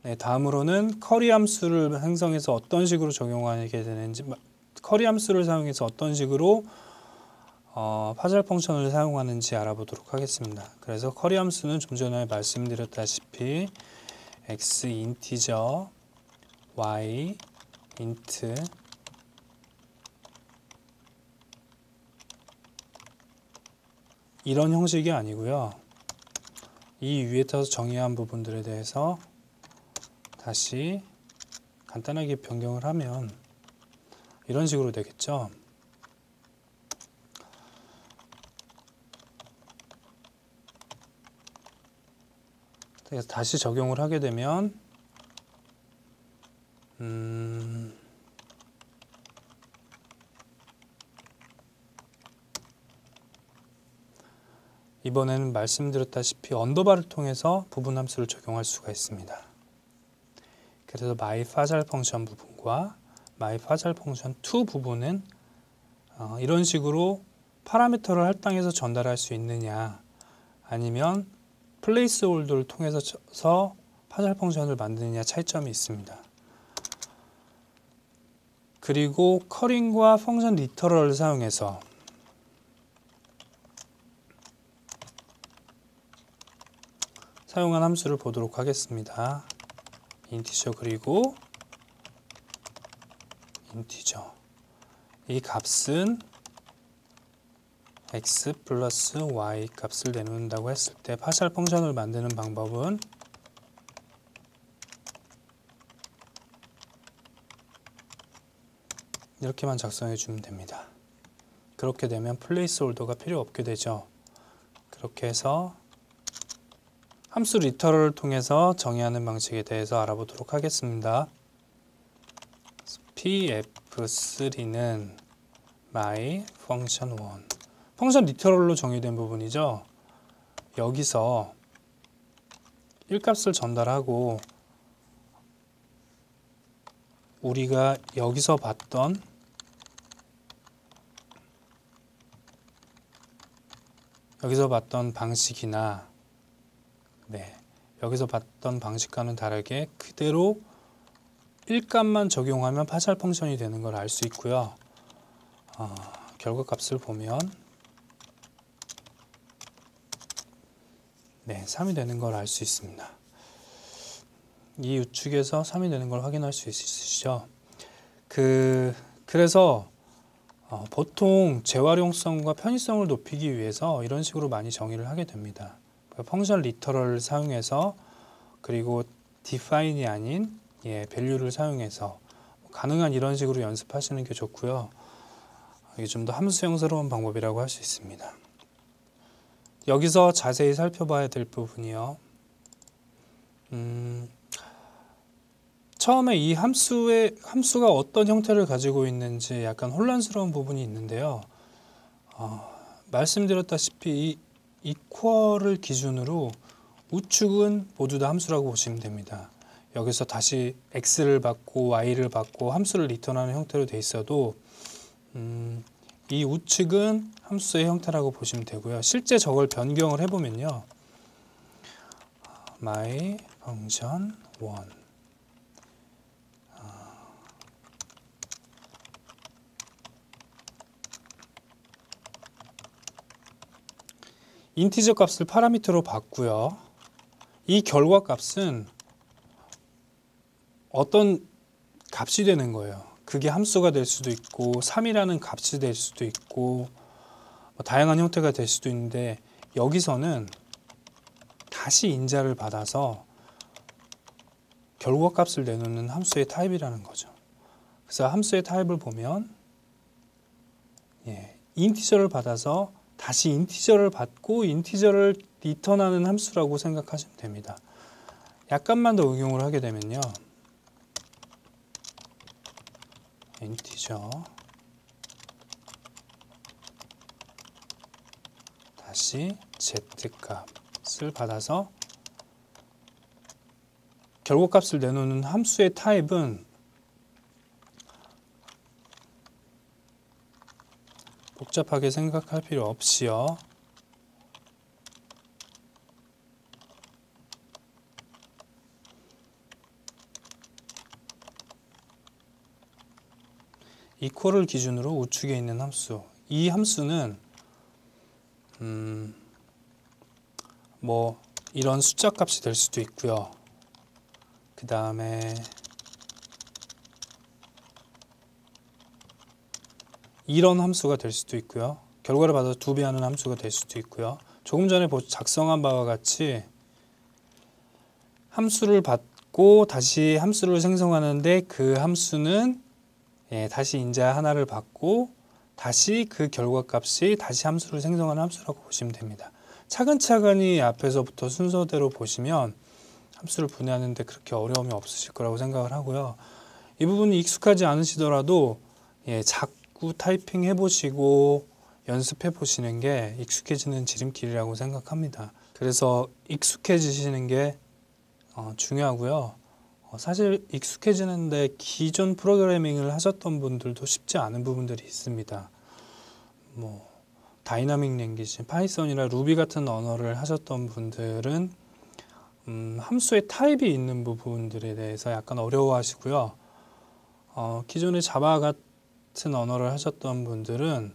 [SPEAKER 1] 네, 다음으로는 커리 함수를 생성해서 어떤 식으로 적용하게 되는지, 커리 함수를 사용해서 어떤 식으로 파절 펑션을 사용하는지 알아보도록 하겠습니다. 그래서 커리 함수는 좀 전에 말씀드렸다시피 x 인티저, y 인트, 이런 형식이 아니고요. 이 위에 떠서 정의한 부분들에 대해서 다시 간단하게 변경을 하면 이런 식으로 되겠죠. 그래서 다시 적용을 하게 되면 이번에는 말씀드렸다시피 언더바를 통해서 부분 함수를 적용할 수가 있습니다. 그래서 my 파절 펑션 부분과 my 파절 펑션 2 부분은 이런 식으로 파라미터를 할당해서 전달할 수 있느냐, 아니면 플레이스 홀더를 통해서 파절 펑션을 만드느냐 차이점이 있습니다. 그리고 커링과 펑션 리터럴을 사용해서 사용한 함수를 보도록 하겠습니다. 인티저 그리고 인티저, 이 값은 x 플러스 y 값을 내놓는다고 했을 때 파셜 펑션을 만드는 방법은 이렇게만 작성해 주면 됩니다. 그렇게 되면 플레이스 홀더가 필요 없게 되죠. 그렇게 해서 함수 리터럴을 통해서 정의하는 방식에 대해서 알아보도록 하겠습니다. pf3는 my function 1, 펑션 리터럴로 정의된 부분이죠. 여기서 1값을 전달하고 우리가 여기서 봤던 방식이나 여기서 봤던 방식과는 다르게 그대로 1값만 적용하면 파셜 펑션이 되는 걸 알 수 있고요. 결과값을 보면 3이 되는 걸 알 수 있습니다. 이 우측에서 3이 되는 걸 확인할 수 있으시죠? 그래서 보통 재활용성과 편의성을 높이기 위해서 이런 식으로 많이 정의를 하게 됩니다. 펑션 리터럴을 사용해서, 그리고 define이 아닌 value를 사용해서 가능한 이런 식으로 연습하시는 게 좋고요. 이게 좀 더 함수형스러운 방법이라고 할 수 있습니다. 여기서 자세히 살펴봐야 될 부분이요. 처음에 이 함수가 어떤 형태를 가지고 있는지 약간 혼란스러운 부분이 있는데요. 말씀드렸다시피 이 equal을 기준으로 우측은 모두 다 함수라고 보시면 됩니다. 여기서 다시 x를 받고 y를 받고 함수를 리턴하는 형태로 돼 있어도 이 우측은 함수의 형태라고 보시면 되고요. 실제 저걸 변경을 해보면요. my function 1 인티저 값을 파라미터로 받고요. 이 결과 값은 어떤 값이 되는 거예요. 그게 함수가 될 수도 있고 3이라는 값이 될 수도 있고 다양한 형태가 될 수도 있는데, 여기서는 다시 인자를 받아서 결과값을 내놓는 함수의 타입이라는 거죠. 그래서 함수의 타입을 보면 인티저를 받아서 다시 인티저를 받고 인티저를 리턴하는 함수라고 생각하시면 됩니다. 약간만 더 응용을 하게 되면요. 인티저 다시 z값을 받아서 결과값을 내놓는 함수의 타입은 복잡하게 생각할 필요 없이요. 이퀄을 기준으로 우측에 있는 함수. 이 함수는 뭐 이런 숫자 값이 될 수도 있고요. 그 다음에 이런 함수가 될 수도 있고요. 결과를 받아서 2배 하는 함수가 될 수도 있고요. 조금 전에 작성한 바와 같이 함수를 받고 다시 함수를 생성하는데 그 함수는 다시 인자 하나를 받고 다시 그 결과값이 다시 함수를 생성하는 함수라고 보시면 됩니다. 차근차근히 앞에서부터 순서대로 보시면 함수를 분해하는데 그렇게 어려움이 없으실 거라고 생각을 하고요. 이 부분이 익숙하지 않으시더라도 자꾸 타이핑 해보시고 연습해 보시는 게 익숙해지는 지름길이라고 생각합니다. 그래서 익숙해지시는 게 중요하고요. 사실 익숙해지는데 기존 프로그래밍을 하셨던 분들도 쉽지 않은 부분들이 있습니다. 뭐 다이나믹 랭귀지, 파이썬이나 루비 같은 언어를 하셨던 분들은 함수의 타입이 있는 부분들에 대해서 약간 어려워하시고요. 기존의 자바 같은 언어를 하셨던 분들은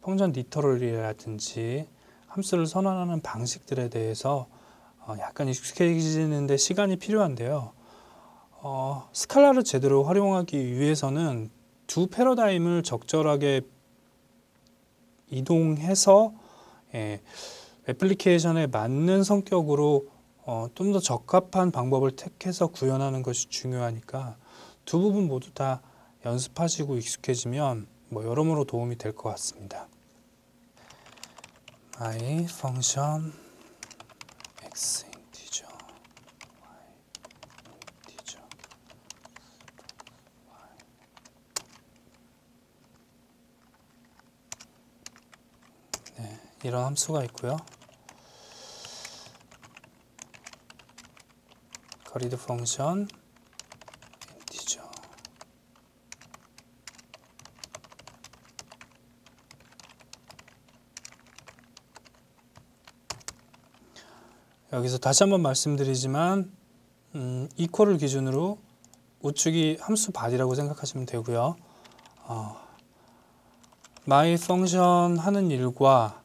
[SPEAKER 1] 펑션 리터럴이라든지 함수를 선언하는 방식들에 대해서 약간 익숙해지는데 시간이 필요한데요. 스칼라를 제대로 활용하기 위해서는 두 패러다임을 적절하게 이동해서 애플리케이션에 맞는 성격으로 좀 더 적합한 방법을 택해서 구현하는 것이 중요하니까 두 부분 모두 다 연습하시고 익숙해지면 뭐 여러모로 도움이 될 것 같습니다. my function x 인티저 y 인티저 이런 함수가 있고요. 커리드 펑션 인티저 여기서 다시 한번 말씀드리지만 이퀄을 기준으로 우측이 함수 바디라고 생각하시면 되고요. my 펑션 하는 일과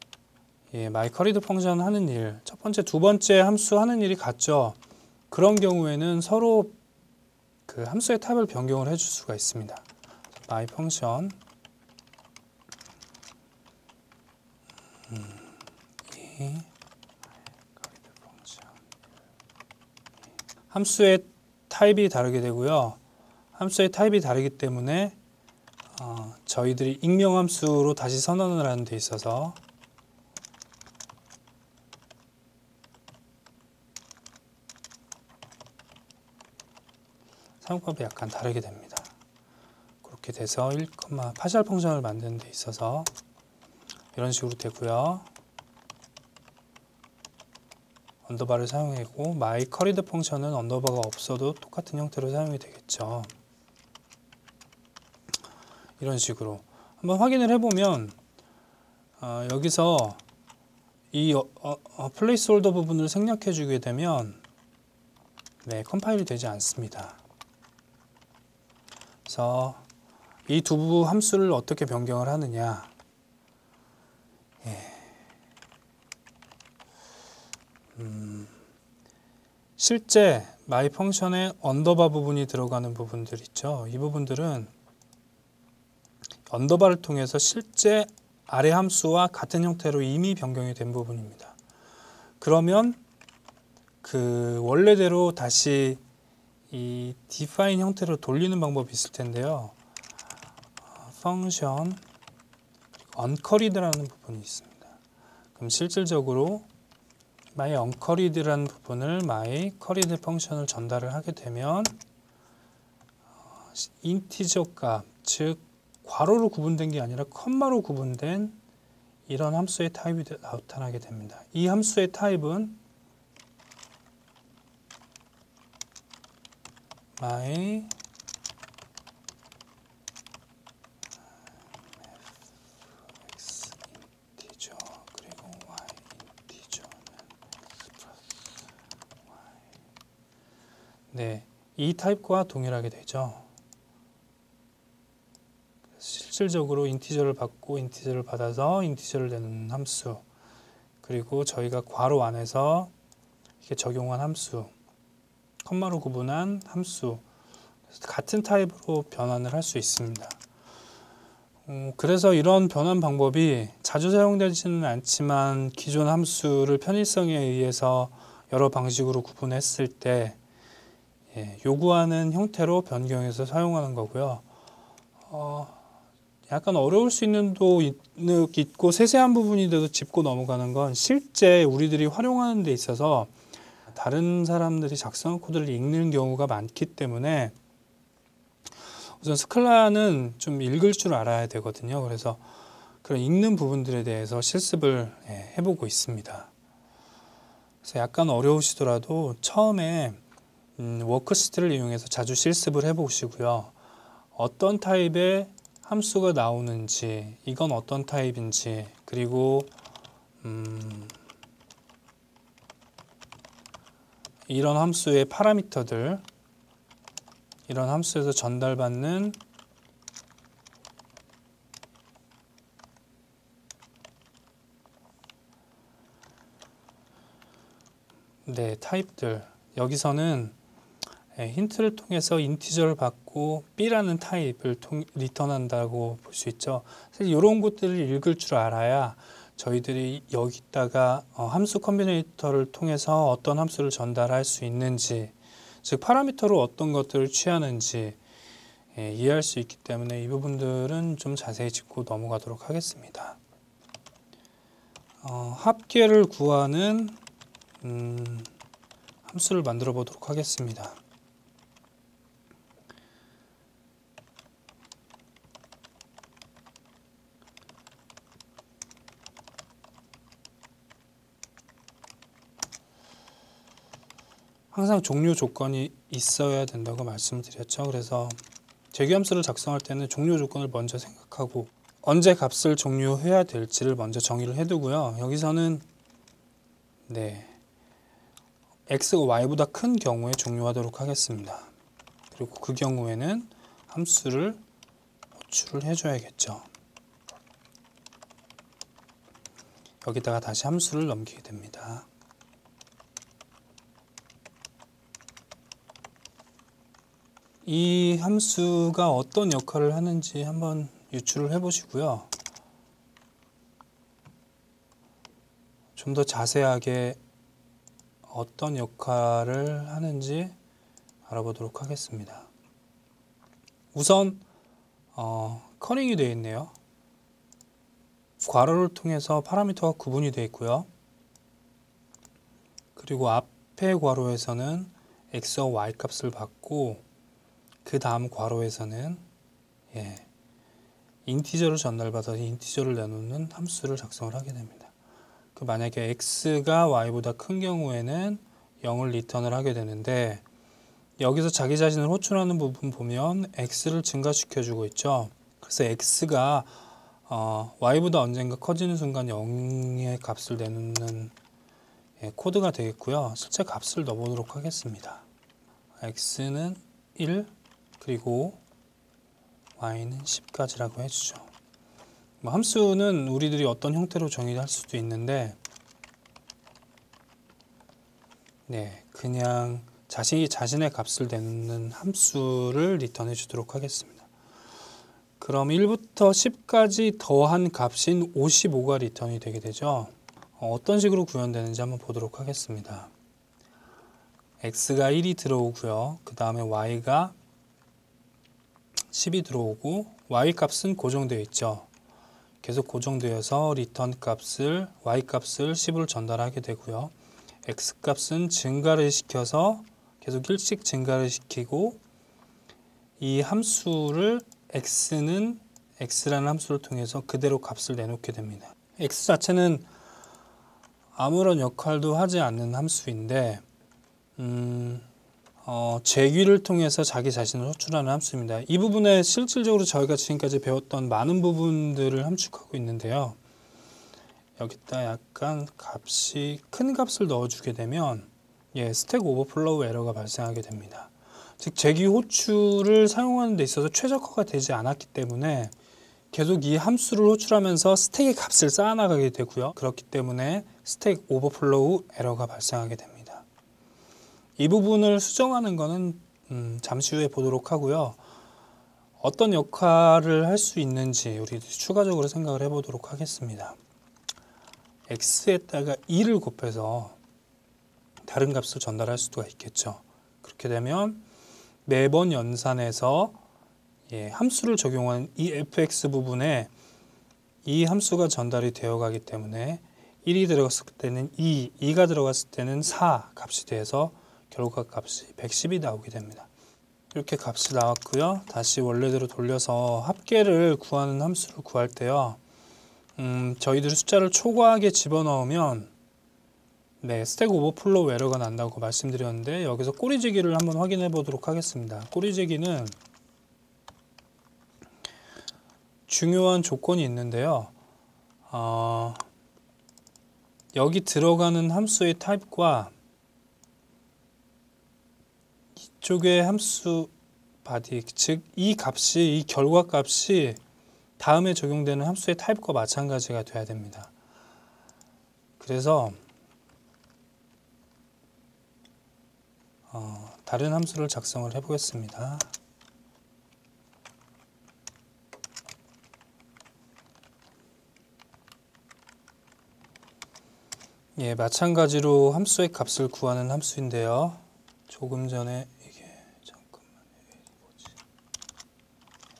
[SPEAKER 1] my 커리드 펑션 하는 일, 첫 번째, 두 번째 함수 하는 일이 같죠. 그런 경우에는 서로 그 함수의 타입을 변경을 해줄 수가 있습니다. my 펑션 함수의 타입이 다르게 되고요. 함수의 타입이 다르기 때문에 저희들이 익명함수로 다시 선언을 하는 데 있어서 사용법이 약간 다르게 됩니다. 그렇게 돼서 파셜 펑션을 만드는 데 있어서 이런 식으로 되고요. 언더바를 사용하고 my 커리드 펑션은 언더바가 없어도 똑같은 형태로 사용이 되겠죠. 이런 식으로 한번 확인을 해보면 여기서 이 플레이스홀더 부분을 생략해 주게 되면 컴파일이 되지 않습니다. 그래서 이 두 함수를 어떻게 변경을 하느냐, 실제 my 펑션에 언더바 부분이 들어가는 부분들 있죠. 이 부분들은 언더바를 통해서 실제 아래 함수와 같은 형태로 이미 변경이 된 부분입니다. 그러면 그 원래대로 다시 이 define 형태로 돌리는 방법이 있을 텐데요. function uncurried라는 부분이 있습니다. 그럼 실질적으로 my uncurried라는 부분을 my curried 펑션을 전달을 하게 되면 인티저 값, 즉 괄호로 구분된 게 아니라 컴마로 구분된 이런 함수의 타입이 나타나게 됩니다. 이 함수의 타입은 my x 인티저 그리고 y 인티저는 x 플러스 y. 네, 이 타입과 동일하게 되죠. 실질적으로 인티저를 받고 인티저를 받아서 인티저를 내는 함수, 그리고 저희가 괄호 안에서 이렇게 적용한 함수, 컴마로 구분한 함수, 같은 타입으로 변환을 할 수 있습니다. 그래서 이런 변환 방법이 자주 사용되지는 않지만 기존 함수를 편의성에 의해서 여러 방식으로 구분했을 때 요구하는 형태로 변경해서 사용하는 거고요. 약간 어려울 수 있는 도 있고 세세한 부분인데도 짚고 넘어가는 건 실제 우리들이 활용하는 데 있어서 다른 사람들이 작성한 코드를 읽는 경우가 많기 때문에 우선 스칼라는 좀 읽을 줄 알아야 되거든요. 그래서 그런 읽는 부분들에 대해서 실습을 해보고 있습니다. 그래서 약간 어려우시더라도 처음에 워크시트를 이용해서 자주 실습을 해보시고요. 어떤 타입의 함수가 나오는지, 이건 어떤 타입인지, 그리고 이런 함수의 파라미터들, 이런 함수에서 전달받는 타입들, 여기서는 힌트를 통해서 인티저를 받고 B라는 타입을 리턴한다고 볼 수 있죠. 사실 이런 것들을 읽을 줄 알아야 저희들이 여기다가 함수 컨비네이터를 통해서 어떤 함수를 전달할 수 있는지, 즉 파라미터로 어떤 것들을 취하는지 이해할 수 있기 때문에 이 부분들은 좀 자세히 짚고 넘어가도록 하겠습니다. 합계를 구하는 함수를 만들어 보도록 하겠습니다. 항상 종료 조건이 있어야 된다고 말씀드렸죠. 그래서 재규함수를 작성할 때는 종료 조건을 먼저 생각하고 언제 값을 종료해야 될지를 먼저 정의를 해두고요. 여기서는 x가 y보다 큰 경우에 종료하도록 하겠습니다. 그리고 그 경우에는 함수를 호출을 해줘야겠죠. 여기다가 다시 함수를 넘기게 됩니다. 이 함수가 어떤 역할을 하는지 한번 유추를 해 보시고요. 좀 더 자세하게 어떤 역할을 하는지 알아보도록 하겠습니다. 우선 커링이 되어 있네요. 괄호를 통해서 파라미터가 구분이 되어 있고요. 그리고 앞에 괄호에서는 x와 y 값을 받고 그 다음 괄호에서는 인티저를 전달받아서 인티저를 내놓는 함수를 작성을 하게 됩니다. 만약에 x가 y보다 큰 경우에는 0을 리턴을 하게 되는데, 여기서 자기 자신을 호출하는 부분 보면 x를 증가시켜 주고 있죠. 그래서 x가 y보다 언젠가 커지는 순간 0의 값을 내놓는 코드가 되겠고요. 실제 값을 넣어보도록 하겠습니다. x는 1, 그리고 y는 10까지라고 해주죠. 함수는 우리들이 어떤 형태로 정의할 수도 있는데 그냥 자신의 값을 내는 함수를 리턴해 주도록 하겠습니다. 그럼 1부터 10까지 더한 값인 55가 리턴이 되게 되죠. 어떤 식으로 구현되는지 한번 보도록 하겠습니다. x가 1이 들어오고요. 그 다음에 y가 10이 들어오고 y 값은 고정되어 있죠. 계속 고정되어서 리턴 값을 y 값을 10으로 전달하게 되고요. x 값은 증가를 시켜서 계속 1씩 증가를 시키고 이 함수를 x는 x라는 함수를 통해서 그대로 값을 내놓게 됩니다. x 자체는 아무런 역할도 하지 않는 함수인데 제귀를 통해서 자기 자신을 호출하는 함수입니다. 이 부분에 실질적으로 저희가 지금까지 배웠던 많은 부분들을 함축하고 있는데요. 여기다 약간 값이 큰 값을 넣어주게 되면 스택 오버플로우 에러가 발생하게 됩니다. 즉 제귀 호출을 사용하는 데 있어서 최적화가 되지 않았기 때문에 계속 이 함수를 호출하면서 스택의 값을 쌓아나가게 되고요. 그렇기 때문에 스택 오버플로우 에러가 발생하게 됩니다. 이 부분을 수정하는 것은 잠시 후에 보도록 하고요. 어떤 역할을 할 수 있는지 우리 추가적으로 생각을 해보도록 하겠습니다. x에다가 2를 곱해서 다른 값을 전달할 수가 있겠죠. 그렇게 되면 매번 연산해서 함수를 적용한 이 fx 부분에 이 함수가 전달이 되어 가기 때문에 1이 들어갔을 때는 2, 2가 들어갔을 때는 4 값이 돼서 결과 값이 110이 나오게 됩니다. 이렇게 값이 나왔고요. 다시 원래대로 돌려서 합계를 구하는 함수를 구할 때요. 저희들이 숫자를 초과하게 집어넣으면 스택 오버플로우 에러가 난다고 말씀드렸는데 여기서 꼬리재기를 한번 확인해 보도록 하겠습니다. 꼬리재기는 중요한 조건이 있는데요. 여기 들어가는 함수의 타입과 이쪽의 함수 바디, 즉 이 값이, 이 결과 값이 다음에 적용되는 함수의 타입과 마찬가지가 돼야 됩니다. 그래서 다른 함수를 작성을 해 보겠습니다. 마찬가지로 함수의 값을 구하는 함수인데요. 조금 전에 이게 잠깐만요. 뭐지?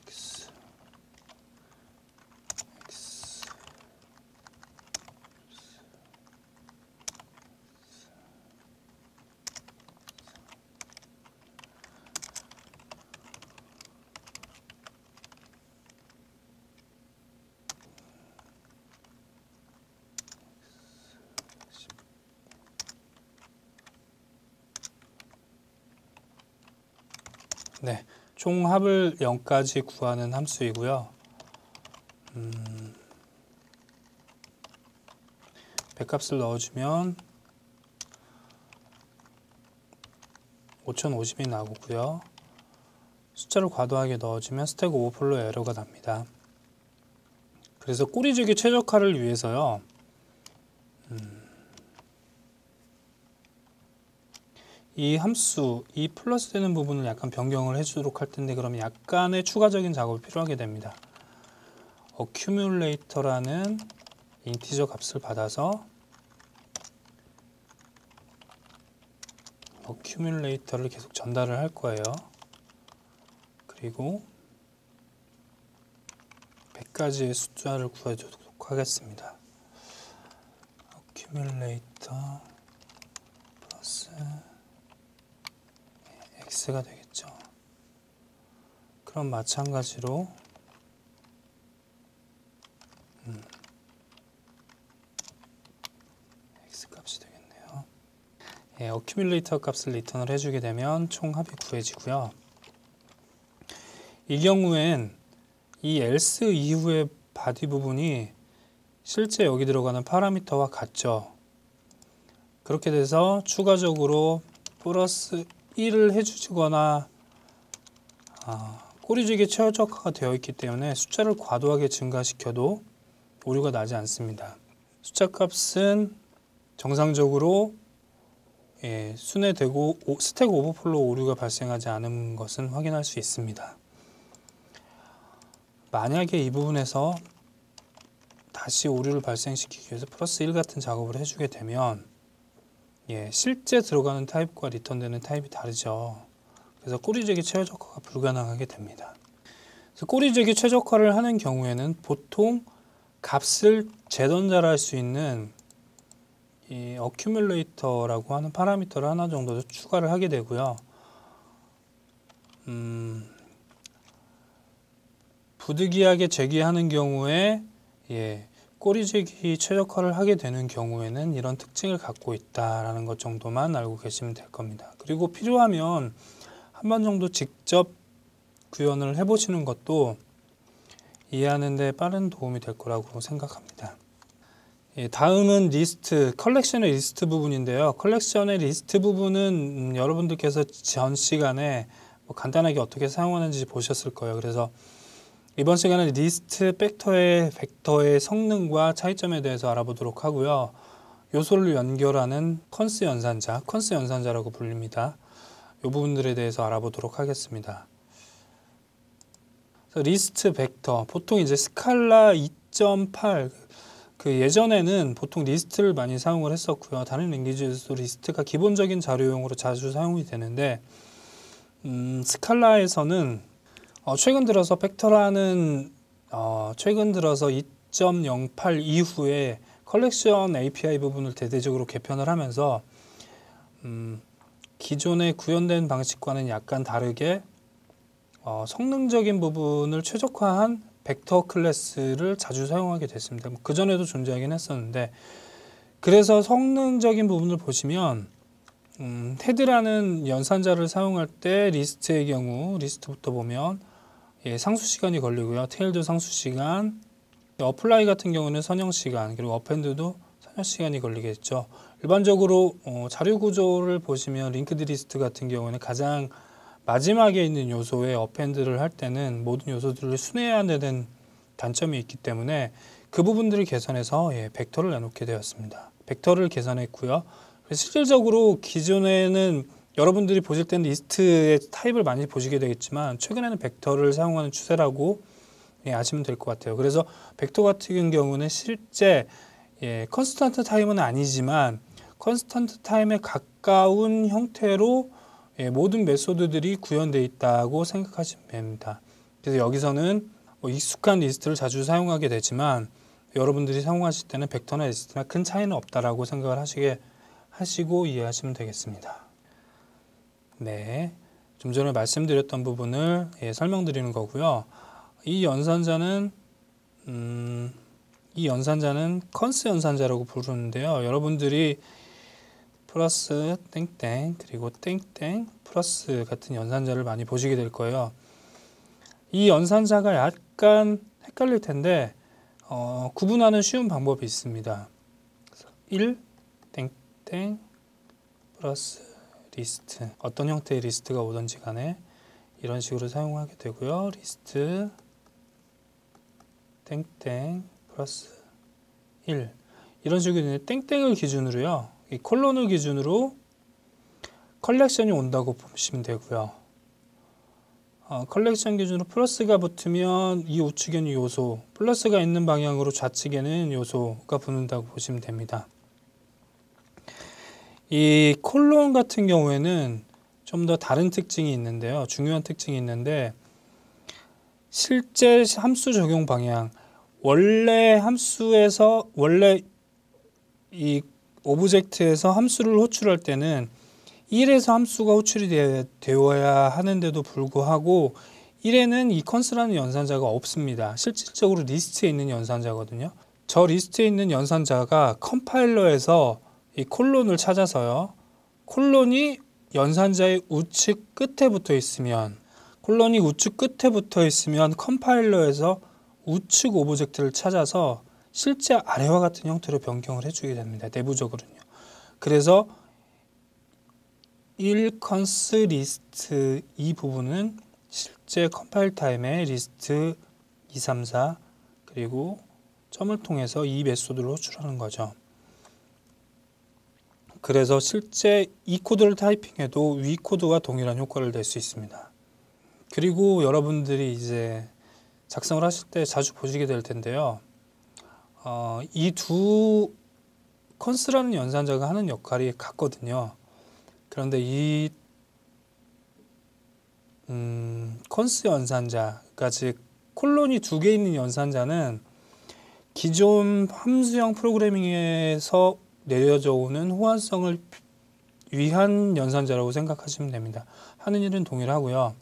[SPEAKER 1] x 총 합을 0까지 구하는 함수이고요. 100값을 넣어주면 5050이 나오고요. 숫자를 과도하게 넣어주면 스택 오버플로우 에러가 납니다. 그래서 꼬리재기 최적화를 위해서요. 이 함수, 이 플러스 되는 부분을 약간 변경을 해주도록 할 텐데 그러면 약간의 추가적인 작업이 필요하게 됩니다. accumulator라는 인티저 값을 받아서 accumulator를 계속 전달을 할 거예요. 그리고 100가지의 숫자를 구해주도록 하겠습니다. accumulator 플러스 x가 되겠죠. 그럼 마찬가지로 x 값이 되겠네요. accumulator 값을 리턴을 해주게 되면 총 합이 구해지고요. 이 경우엔 이 else 이후의 body 부분이 실제 여기 들어가는 파라미터와 같죠. 그렇게 돼서 추가적으로 플러스 1을 해주거나 꼬리재기 최적화가 되어 있기 때문에 숫자를 과도하게 증가시켜도 오류가 나지 않습니다. 숫자 값은 정상적으로 순회되고 스택 오버플로우 오류가 발생하지 않은 것은 확인할 수 있습니다. 만약에 이 부분에서 다시 오류를 발생시키기 위해서 플러스 1 같은 작업을 해주게 되면 실제 들어가는 타입과 리턴되는 타입이 다르죠. 그래서 꼬리재기 최적화가 불가능하게 됩니다. 그래서 꼬리재기 최적화를 하는 경우에는 보통 값을 재전달할 수 있는 이 어큐뮬레이터라고 하는 파라미터를 하나 정도 더 추가를 하게 되고요. 부득이하게 재기하는 경우에 꼬리재기 최적화를 하게 되는 경우에는 이런 특징을 갖고 있다라는 것 정도만 알고 계시면 될 겁니다. 그리고 필요하면 한 번 정도 직접 구현을 해보시는 것도 이해하는 데 빠른 도움이 될 거라고 생각합니다. 다음은 리스트, 컬렉션의 리스트 부분인데요. 컬렉션의 리스트 부분은 여러분들께서 전 시간에 간단하게 어떻게 사용하는지 보셨을 거예요. 그래서 이번 시간은 리스트 벡터의 성능과 차이점에 대해서 알아보도록 하고요. 요소를 연결하는 컨스 연산자라고 불립니다. 이 부분들에 대해서 알아보도록 하겠습니다. 그래서 리스트 벡터, 보통 이제 스칼라 2.8, 예전에는 보통 리스트를 많이 사용을 했었고요. 다른 랭귀지에서도 리스트가 기본적인 자료용으로 자주 사용이 되는데, 스칼라에서는 최근 들어서 벡터라는 최근 들어서 2.08 이후에 컬렉션 API 부분을 대대적으로 개편을 하면서 기존의 구현된 방식과는 약간 다르게 성능적인 부분을 최적화한 벡터 클래스를 자주 사용하게 됐습니다. 그전에도 존재하긴 했었는데, 그래서 성능적인 부분을 보시면 헤드라는 연산자를 사용할 때 리스트의 경우 리스트부터 보면 상수시간이 걸리고요. 테일도 상수시간, 어플라이 같은 경우는 선형시간, 그리고 어펜드도 선형시간이 걸리겠죠. 일반적으로 자료 구조를 보시면 링크드 리스트 같은 경우는 가장 마지막에 있는 요소에 어펜드를 할 때는 모든 요소들을 순회해야 되는 단점이 있기 때문에 그 부분들을 개선해서 벡터를 내놓게 되었습니다. 벡터를 개선했고요. 실질적으로 기존에는 여러분들이 보실 때는 리스트의 타입을 많이 보시게 되겠지만 최근에는 벡터를 사용하는 추세라고 아시면 될 것 같아요. 그래서 벡터 같은 경우는 실제 컨스턴트 타임은 아니지만 컨스턴트 타임에 가까운 형태로 모든 메소드들이 구현되어 있다고 생각하시면 됩니다. 그래서 여기서는 익숙한 리스트를 자주 사용하게 되지만 여러분들이 사용하실 때는 벡터나 리스트나 큰 차이는 없다라고 생각을 하시고 이해하시면 되겠습니다. 네, 좀 전에 말씀드렸던 부분을 설명드리는 거고요. 이 연산자는 컨스 연산자라고 부르는데요. 여러분들이 플러스 땡땡 그리고 땡땡 플러스 같은 연산자를 많이 보시게 될 거예요. 이 연산자가 약간 헷갈릴 텐데 구분하는 쉬운 방법이 있습니다. 1 땡땡 플러스 리스트, 어떤 형태의 리스트가 오든지 간에 이런 식으로 사용하게 되고요. 리스트 땡땡 플러스 1 이런 식으로 땡땡을 기준으로요. 이 콜론을 기준으로 컬렉션이 온다고 보시면 되고요. 컬렉션 기준으로 플러스가 붙으면 이 우측에는 요소, 플러스가 있는 방향으로 좌측에는 요소가 붙는다고 보시면 됩니다. 이 콜론 같은 경우에는 좀 더 다른 특징이 있는데요. 중요한 특징이 있는데, 실제 함수 적용 방향, 원래 이 오브젝트에서 함수를 호출할 때는 1에서 함수가 호출이 되어야 하는데도 불구하고 1에는 이 컨스라는 연산자가 없습니다. 실질적으로 리스트에 있는 연산자거든요. 저 리스트에 있는 연산자가 컴파일러에서 이 콜론을 찾아서요. 콜론이 연산자의 우측 끝에 붙어 있으면 컴파일러에서 우측 오브젝트를 찾아서 실제 아래와 같은 형태로 변경을 해주게 됩니다. 내부적으로는요. 그래서 1컨스 리스트 이 부분은 실제 컴파일 타임에 리스트 234 그리고 점을 통해서 이 메소드를 호출하는 거죠. 그래서 실제 이 코드를 타이핑해도 위 코드와 동일한 효과를 낼 수 있습니다. 그리고 여러분들이 이제 작성을 하실 때 자주 보시게 될 텐데요. 이 두 컨스라는 연산자가 하는 역할이 같거든요. 그런데 이 컨스 연산자, 그러니까 즉 콜론이 2개 있는 연산자는 기존 함수형 프로그래밍에서 내려져 오는 호환성을 위한 연산자라고 생각하시면 됩니다. 하는 일은 동일하고요.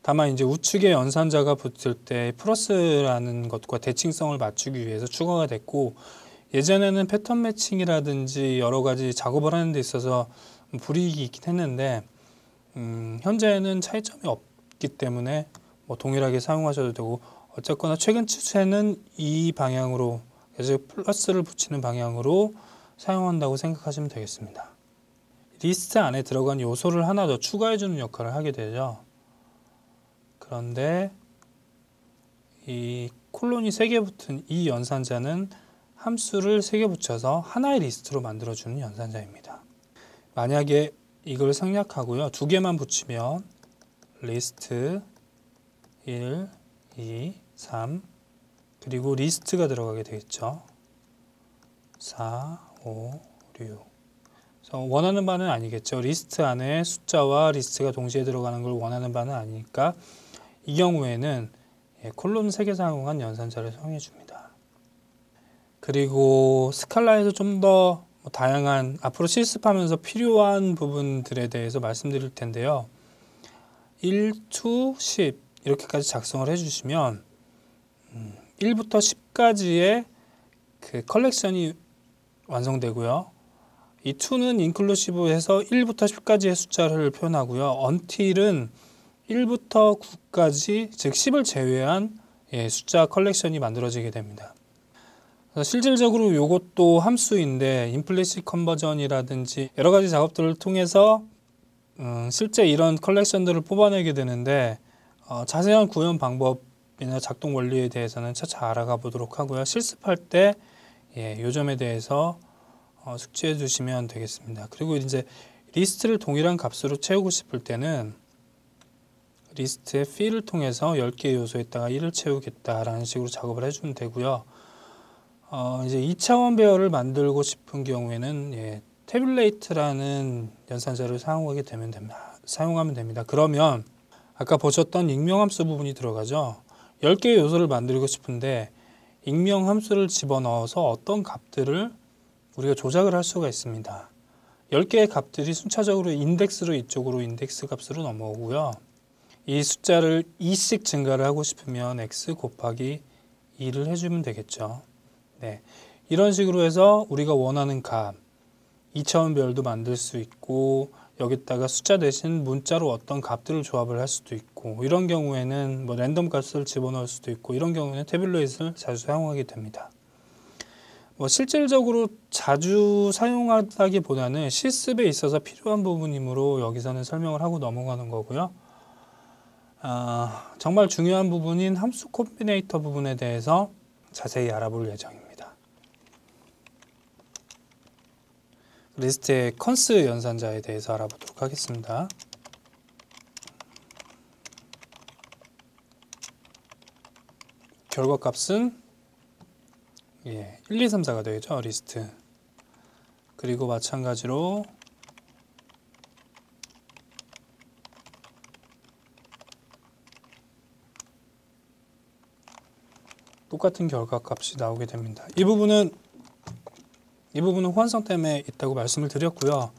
[SPEAKER 1] 다만 이제 우측에 연산자가 붙을 때 플러스라는 것과 대칭성을 맞추기 위해서 추가가 됐고, 예전에는 패턴 매칭이라든지 여러 가지 작업을 하는 데 있어서 불이익이 있긴 했는데 현재는 차이점이 없기 때문에 뭐 동일하게 사용하셔도 되고, 어쨌거나 최근 추세는 이 방향으로, 그래서 플러스를 붙이는 방향으로 사용한다고 생각하시면 되겠습니다. 리스트 안에 들어간 요소를 하나 더 추가해주는 역할을 하게 되죠. 그런데 이 콜론이 3개 붙은 이 연산자는 함수를 3개 붙여서 하나의 리스트로 만들어주는 연산자입니다. 만약에 이걸 생략하고요, 2개만 붙이면 리스트 1, 2, 3 그리고 리스트가 들어가게 되겠죠. 4, 5, 6. 그래서 원하는 바는 아니겠죠. 리스트 안에 숫자와 리스트가 동시에 들어가는 걸 원하는 바는 아니니까 이 경우에는 콜론 3개 사용한 연산자를 사용해 줍니다. 그리고 스칼라에서 좀 더 다양한, 앞으로 실습하면서 필요한 부분들에 대해서 말씀드릴 텐데요. 1, 2, 10 이렇게까지 작성을 해주시면 1부터 10까지의 그 컬렉션이 완성되고요. 이 to는 인클루시브해서 1부터 10까지의 숫자를 표현하고요. until은 1부터 9까지, 즉 10을 제외한 숫자 컬렉션이 만들어지게 됩니다. 실질적으로 이것도 함수인데 임플리시트 컨버전이라든지 여러 가지 작업들을 통해서 실제 이런 컬렉션들을 뽑아내게 되는데, 자세한 구현 방법이나 작동 원리에 대해서는 차차 알아가 보도록 하고요. 실습할 때 이 점에 대해서 숙지해 주시면 되겠습니다. 그리고 이제 리스트를 동일한 값으로 채우고 싶을 때는 리스트의 fill을 통해서 10개의 요소에다가 1을 채우겠다라는 식으로 작업을 해주면 되고요. 이제 2차원 배열을 만들고 싶은 경우에는 tabulate라는 연산자를 사용하면 됩니다. 그러면 아까 보셨던 익명함수 부분이 들어가죠. 10개의 요소를 만들고 싶은데 익명함수를 집어넣어서 어떤 값들을 우리가 조작을 할 수가 있습니다. 10개의 값들이 순차적으로 인덱스로 이쪽으로 인덱스 값으로 넘어오고요. 이 숫자를 2씩 증가를 하고 싶으면 x 곱하기 2를 해주면 되겠죠. 네, 이런 식으로 해서 우리가 원하는 값, 2차원 배열도 만들 수 있고, 여기다가 숫자 대신 문자로 어떤 값들을 조합을 할 수도 있고, 이런 경우에는 뭐 랜덤 값을 집어넣을 수도 있고, 이런 경우에는 태블릿을 자주 사용하게 됩니다. 뭐 실질적으로 자주 사용하다기보다는 실습에 있어서 필요한 부분이므로 여기서는 설명을 하고 넘어가는 거고요. 정말 중요한 부분인 함수 콤비네이터 부분에 대해서 자세히 알아볼 예정입니다. 리스트의 컨스 연산자에 대해서 알아보도록 하겠습니다. 결과값은 1, 2, 3, 4가 되겠죠. 리스트. 그리고 마찬가지로 똑같은 결과값이 나오게 됩니다. 이 부분은 호환성 때문에 있다고 말씀을 드렸고요.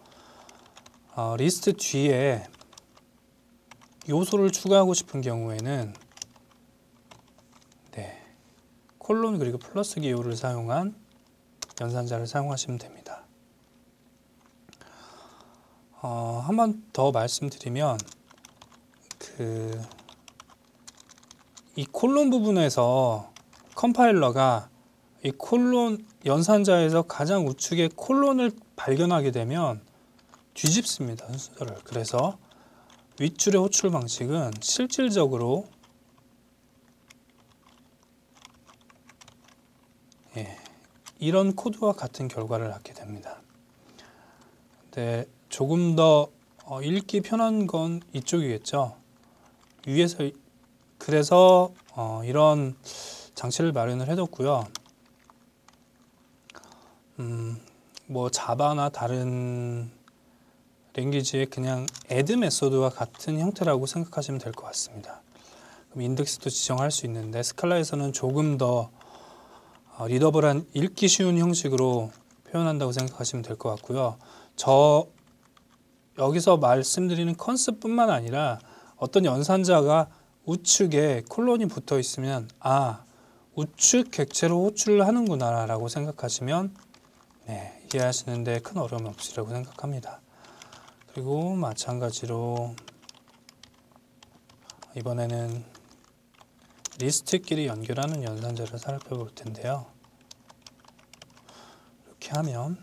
[SPEAKER 1] 리스트 뒤에 요소를 추가하고 싶은 경우에는 콜론 그리고 플러스 기호를 사용한 연산자를 사용하시면 됩니다. 한 번 더 말씀드리면 이 콜론 부분에서 컴파일러가 이 콜론 연산자에서 가장 우측에 콜론을 발견하게 되면 뒤집습니다, 순서를. 그래서 윗줄의 호출 방식은 실질적으로 이런 코드와 같은 결과를 낳게 됩니다. 근데 조금 더 읽기 편한 건 이쪽이겠죠. 위에서, 그래서 이런 장치를 마련을 해뒀고요. 뭐 자바나 다른 랭귀지의 그냥 add 메소드와 같은 형태라고 생각하시면 될 것 같습니다. 그럼 인덱스도 지정할 수 있는데 스칼라에서는 조금 더 리더블한 읽기 쉬운 형식으로 표현한다고 생각하시면 될 것 같고요. 여기서 말씀드리는 컨셉뿐만 아니라 어떤 연산자가 우측에 콜론이 붙어 있으면 우측 객체로 호출을 하는구나 라고 생각하시면 이해하시는데 큰 어려움이 없으리라고 생각합니다. 그리고 마찬가지로 이번에는 리스트끼리 연결하는 연산자를 살펴볼 텐데요. 이렇게 하면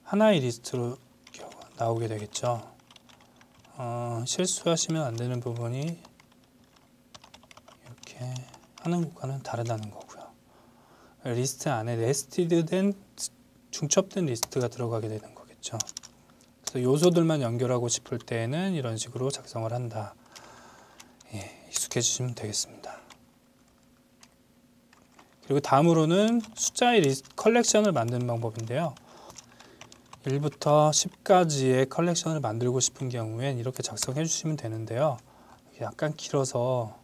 [SPEAKER 1] 하나의 리스트로 나오게 되겠죠. 실수하시면 안 되는 부분이 이렇게 하는 것과는 다르다는 거고요. 리스트 안에 네스티드된 중첩된 리스트가 들어가게 되는 거겠죠. 그래서 요소들만 연결하고 싶을 때에는 이런 식으로 작성을 한다. 익숙해지시면 되겠습니다. 그리고 다음으로는 숫자의 컬렉션을 만드는 방법인데요. 1부터 10까지의 컬렉션을 만들고 싶은 경우엔 이렇게 작성해 주시면 되는데요. 약간 길어서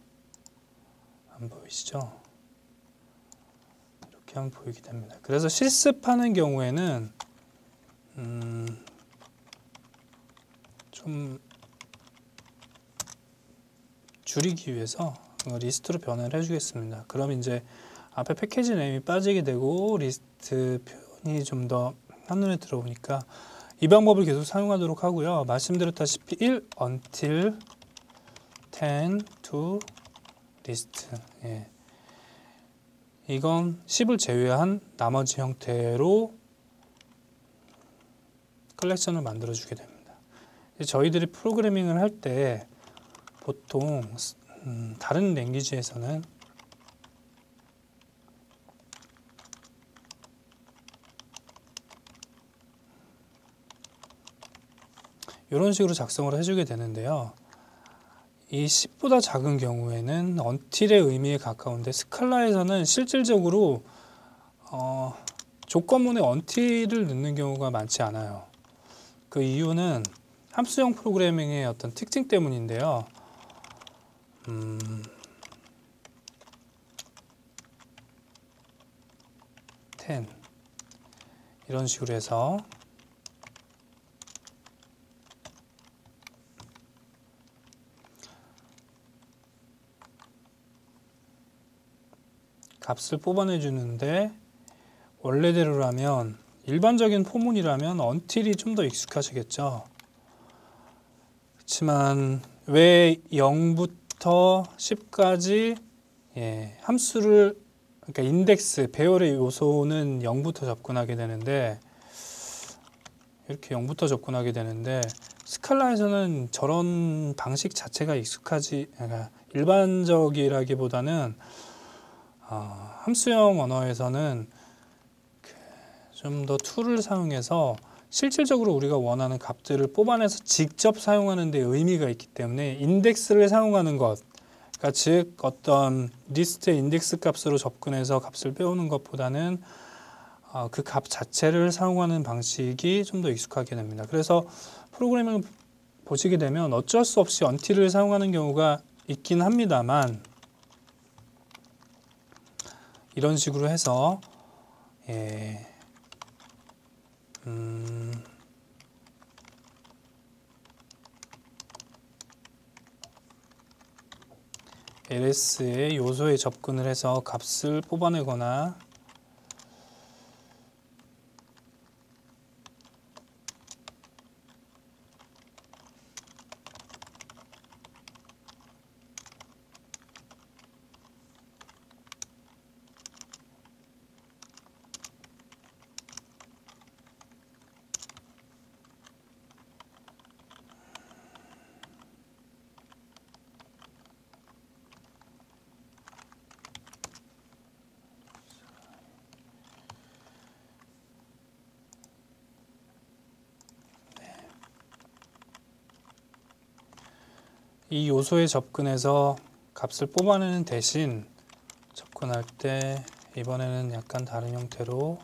[SPEAKER 1] 안 보이시죠? 이렇게 하면 보이게 됩니다. 그래서 실습하는 경우에는 좀 줄이기 위해서 리스트로 변화를 해주겠습니다. 그럼 이제 앞에 패키지 네임이 빠지게 되고 리스트 표현이 좀 더 한눈에 들어오니까 이 방법을 계속 사용하도록 하고요. 말씀드렸다시피 1 until 10 to list. 이건 10을 제외한 나머지 형태로 컬렉션을 만들어 주게 됩니다. 저희들이 프로그래밍을 할 때 보통 다른 랭귀지에서는 이런 식으로 작성을 해주게 되는데요. 이 10보다 작은 경우에는 until의 의미에 가까운데 스칼라에서는 실질적으로 조건문에 until을 넣는 경우가 많지 않아요. 그 이유는 함수형 프로그래밍의 어떤 특징 때문인데요. 10 이런 식으로 해서 값을 뽑아내 주는데 원래대로라면 일반적인 포문이라면 until이 좀 더 익숙하시겠죠. 그렇지만 왜 0부터 10까지 함수를 그러니까 인덱스, 배열의 요소는 0부터 접근하게 되는데 이렇게 0부터 접근하게 되는데 스칼라에서는 저런 방식 자체가 그러니까 일반적이라기보다는 함수형 언어에서는 좀 더 툴을 사용해서 실질적으로 우리가 원하는 값들을 뽑아내서 직접 사용하는 데 의미가 있기 때문에 인덱스를 사용하는 것, 그러니까 즉 어떤 리스트의 인덱스 값으로 접근해서 값을 빼오는 것보다는 그 값 자체를 사용하는 방식이 좀 더 익숙하게 됩니다. 그래서 프로그래밍을 보시게 되면 어쩔 수 없이 until을 사용하는 경우가 있긴 합니다만 이런 식으로 해서 LS의 요소에 접근을 해서 값을 뽑아내거나 이 요소에 접근해서 값을 뽑아내는 대신 접근할 때 이번에는 약간 다른 형태로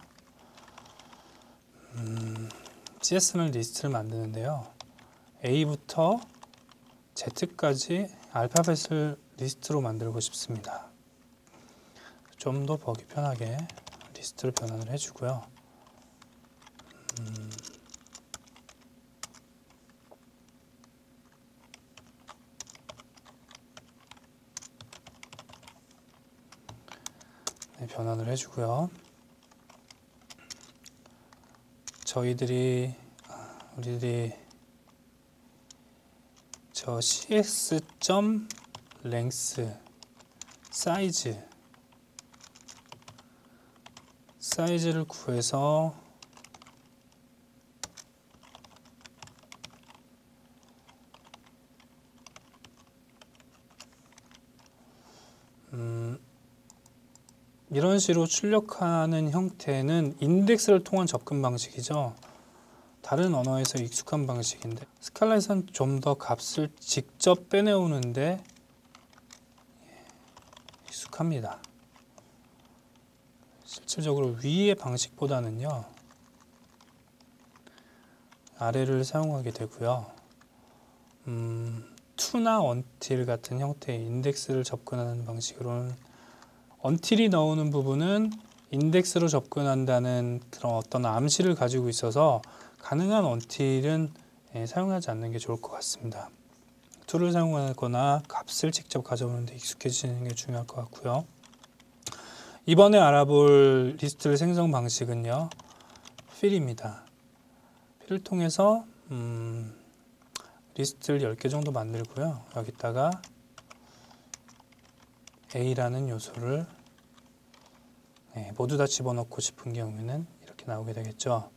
[SPEAKER 1] CS는 리스트를 만드는데요. A부터 Z까지 알파벳을 리스트로 만들고 싶습니다. 좀 더 보기 편하게 리스트를 변환을 해주고요. 네, 변환을 해주고요. 우리들이 저 cs.length 사이즈를 구해서 이런 식으로 출력하는 형태는 인덱스를 통한 접근 방식이죠. 다른 언어에서 익숙한 방식인데 스칼렛은 좀 더 값을 직접 빼내오는데 익숙합니다. 실질적으로 위의 방식보다는요, 아래를 사용하게 되고요. to나 until 같은 형태의 인덱스를 접근하는 방식으로는 until이 나오는 부분은 인덱스로 접근한다는 그런 어떤 암시를 가지고 있어서 가능한 until은 사용하지 않는 게 좋을 것 같습니다. to를 사용하거나 값을 직접 가져오는 데 익숙해지는 게 중요할 것 같고요. 이번에 알아볼 리스트를 생성 방식은요, fill입니다. fill을 통해서 리스트를 10개 정도 만들고요. 여기다가 A라는 요소를 모두 다 집어넣고 싶은 경우에는 이렇게 나오게 되겠죠.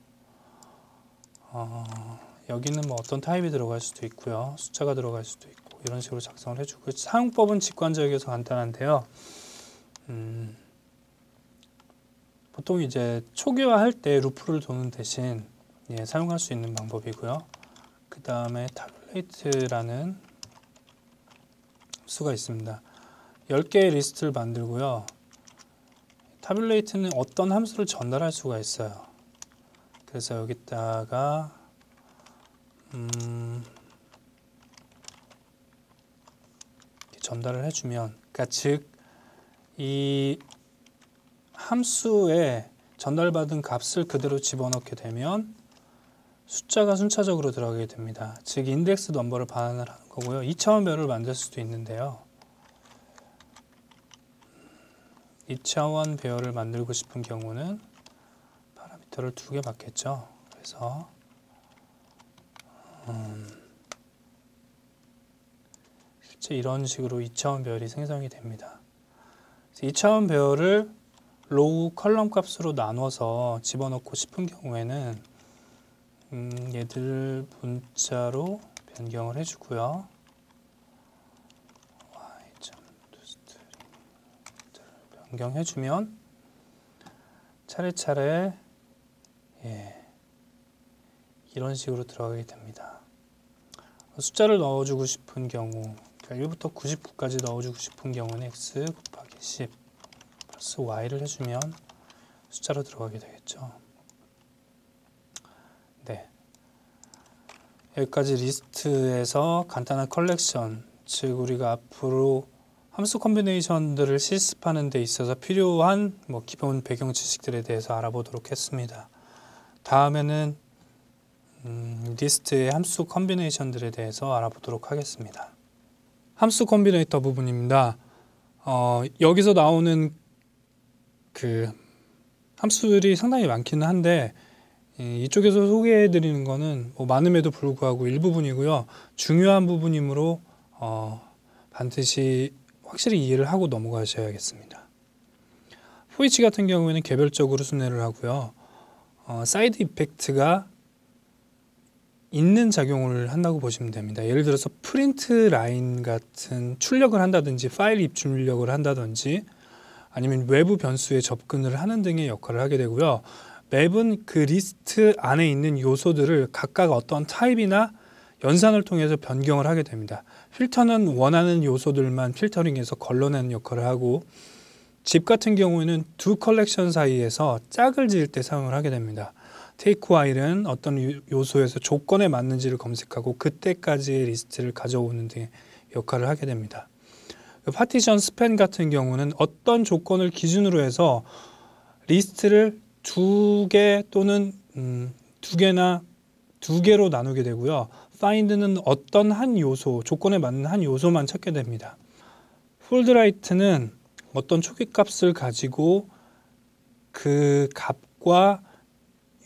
[SPEAKER 1] 여기는 뭐 어떤 타입이 들어갈 수도 있고요. 숫자가 들어갈 수도 있고 이런 식으로 작성을 해주고, 사용법은 직관적이어서 간단한데요. 보통 이제 초기화할 때 루프를 도는 대신 사용할 수 있는 방법이고요. 그 다음에 tabulate라는 수가 있습니다. 10개의 리스트를 만들고요. tabulate는 어떤 함수를 전달할 수가 있어요. 그래서 여기다가 전달을 해주면, 그러니까 즉 이 함수에 전달받은 값을 그대로 집어넣게 되면 숫자가 순차적으로 들어가게 됩니다. 즉 인덱스 넘버를 반환을 하는 거고요. 2차원 배열을 만들 수도 있는데요. 2차원 배열을 만들고 싶은 경우는 파라미터를 2개 받겠죠. 그래서 실제 이런 식으로 2차원 배열이 생성이 됩니다. 2차원 배열을 로우 컬럼 값으로 나눠서 집어넣고 싶은 경우에는 얘들 문자로 변경을 해주고요. 변경해주면 차례차례 이런 식으로 들어가게 됩니다. 숫자를 넣어주고 싶은 경우, 1부터 99까지 넣어주고 싶은 경우는 x 곱하기 10 플러스 y를 해주면 숫자로 들어가게 되겠죠. 네, 여기까지 리스트에서 간단한 컬렉션, 즉 우리가 앞으로 함수 컨비네이션들을 실습하는 데 있어서 필요한 기본 배경 지식들에 대해서 알아보도록 했습니다. 다음에는 리스트의 함수 컨비네이션들에 대해서 알아보도록 하겠습니다. 함수 컨비네이터 부분입니다. 여기서 나오는 그 함수들이 상당히 많기는 한데 이쪽에서 소개해 드리는 거는 많음에도 불구하고 일부분이고요. 중요한 부분이므로 반드시 확실히 이해를 하고 넘어가셔야겠습니다. for 같은 경우에는 개별적으로 순회를 하고요. 사이드 이펙트가 있는 작용을 한다고 보시면 됩니다. 예를 들어서 프린트 라인 같은 출력을 한다든지 파일 입출력을 한다든지 아니면 외부 변수에 접근을 하는 등의 역할을 하게 되고요. 맵은 그 리스트 안에 있는 요소들을 각각 어떤 타입이나 연산을 통해서 변경을 하게 됩니다. 필터는 원하는 요소들만 필터링해서 걸러내는 역할을 하고, 집 같은 경우에는 두 컬렉션 사이에서 짝을 지을 때 사용을 하게 됩니다. take while은 어떤 요소에서 조건에 맞는지를 검색하고 그때까지의 리스트를 가져오는 등 역할을 하게 됩니다. 파티션 스팬 같은 경우는 어떤 조건을 기준으로 해서 리스트를 두 개 또는 두 개로 나누게 되고요. find는 어떤 한 요소, 조건에 맞는 한 요소만 찾게 됩니다. foldWrite는 어떤 초기값을 가지고 그 값과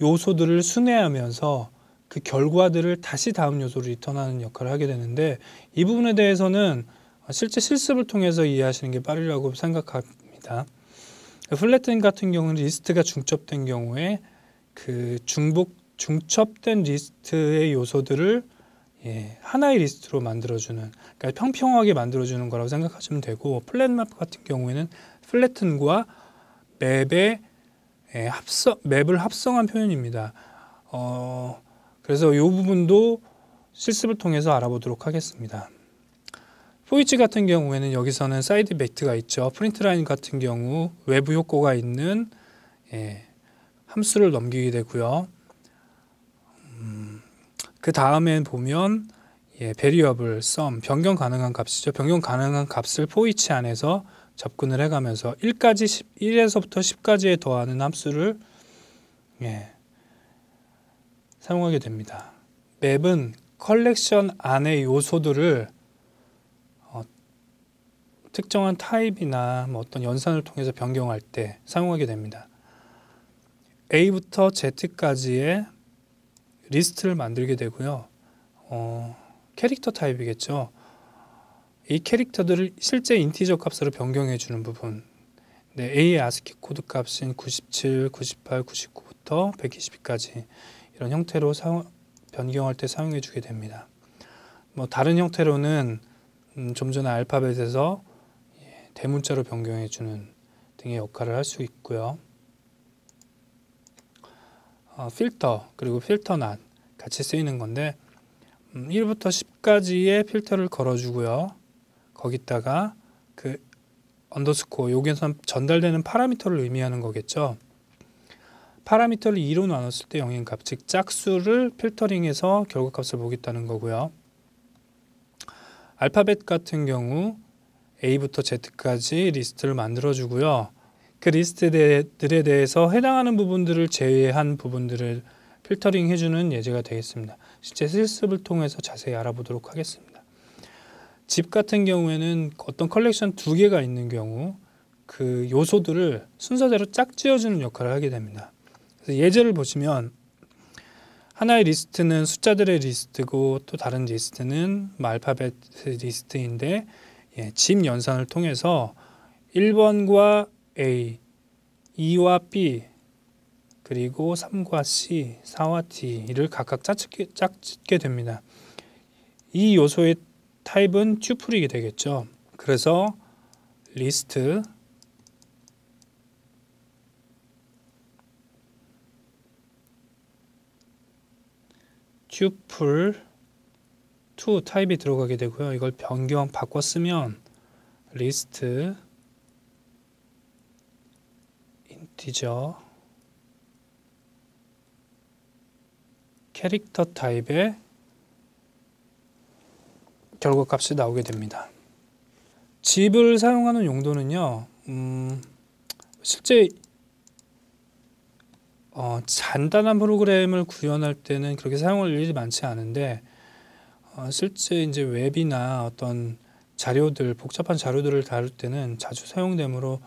[SPEAKER 1] 요소들을 순회하면서 그 결과들을 다시 다음 요소로 리턴하는 역할을 하게 되는데, 이 부분에 대해서는 실제 실습을 통해서 이해하시는 게 빠르라고 생각합니다. 플랫된 같은 경우는 리스트가 중첩된 경우에 그 중첩된 리스트의 요소들을 하나의 리스트로 만들어주는, 그러니까 평평하게 만들어주는 거라고 생각하시면 되고, 플랫맵 같은 경우에는 플래튼과 맵을 합성한 표현입니다. 그래서 이 부분도 실습을 통해서 알아보도록 하겠습니다. 포이치 같은 경우에는 여기서는 사이드 이펙트가 있죠. 프린트라인 같은 경우 외부 효과가 있는 함수를 넘기게 되고요. 그 다음에 보면 베리어블, sum, 변경 가능한 값이죠. 변경 가능한 값을 포이치 안에서 접근을 해가면서 1에서부터 10까지에 더하는 함수를 사용하게 됩니다. 맵은 컬렉션 안의 요소들을 특정한 타입이나 어떤 연산을 통해서 변경할 때 사용하게 됩니다. A부터 Z까지의 리스트를 만들게 되고요. 캐릭터 타입이겠죠. 이 캐릭터들을 실제 인티저 값으로 변경해 주는 부분. A의 아스키 코드 값인 97, 98, 99부터 122까지 이런 형태로 변경할 때 사용해 주게 됩니다. 다른 형태로는 좀 전에 알파벳에서 대문자로 변경해 주는 등의 역할을 할 수 있고요. 필터 그리고 필터 낫 같이 쓰이는 건데 1부터 10까지의 필터를 걸어주고요. 거기다가 그 언더스코어, 여기서 전달되는 파라미터를 의미하는 거겠죠. 파라미터를 2로 나눴을 때 0인 값, 즉 짝수를 필터링해서 결과값을 보겠다는 거고요. 알파벳 같은 경우 A부터 Z까지 리스트를 만들어주고요. 그 리스트들에 대해서 해당하는 부분들을 제외한 부분들을 필터링 해주는 예제가 되겠습니다. 실제 실습을 통해서 자세히 알아보도록 하겠습니다. 집 같은 경우에는 어떤 컬렉션 두 개가 있는 경우 그 요소들을 순서대로 짝지어주는 역할을 하게 됩니다. 그래서 예제를 보시면 하나의 리스트는 숫자들의 리스트고 또 다른 리스트는 알파벳 리스트인데 집 연산을 통해서 1번과 A, 2와 B, 그리고 3과 C, 4와 D를 각각 짝짓게 됩니다. 이 요소의 타입은 튜플이 되겠죠. 그래서 리스트 튜플 2 타입이 들어가게 되고요. 이걸 바꿔 쓰면 리스트 인티저 캐릭터 타입의 결과값이 나오게 됩니다. 집을 사용하는 용도는요, 실제 간단한 프로그램을 구현할 때는 그렇게 사용할 일이 많지 않은데, 실제 이제 웹이나 어떤 자료들, 복잡한 자료들을 다룰 때는 자주 사용되므로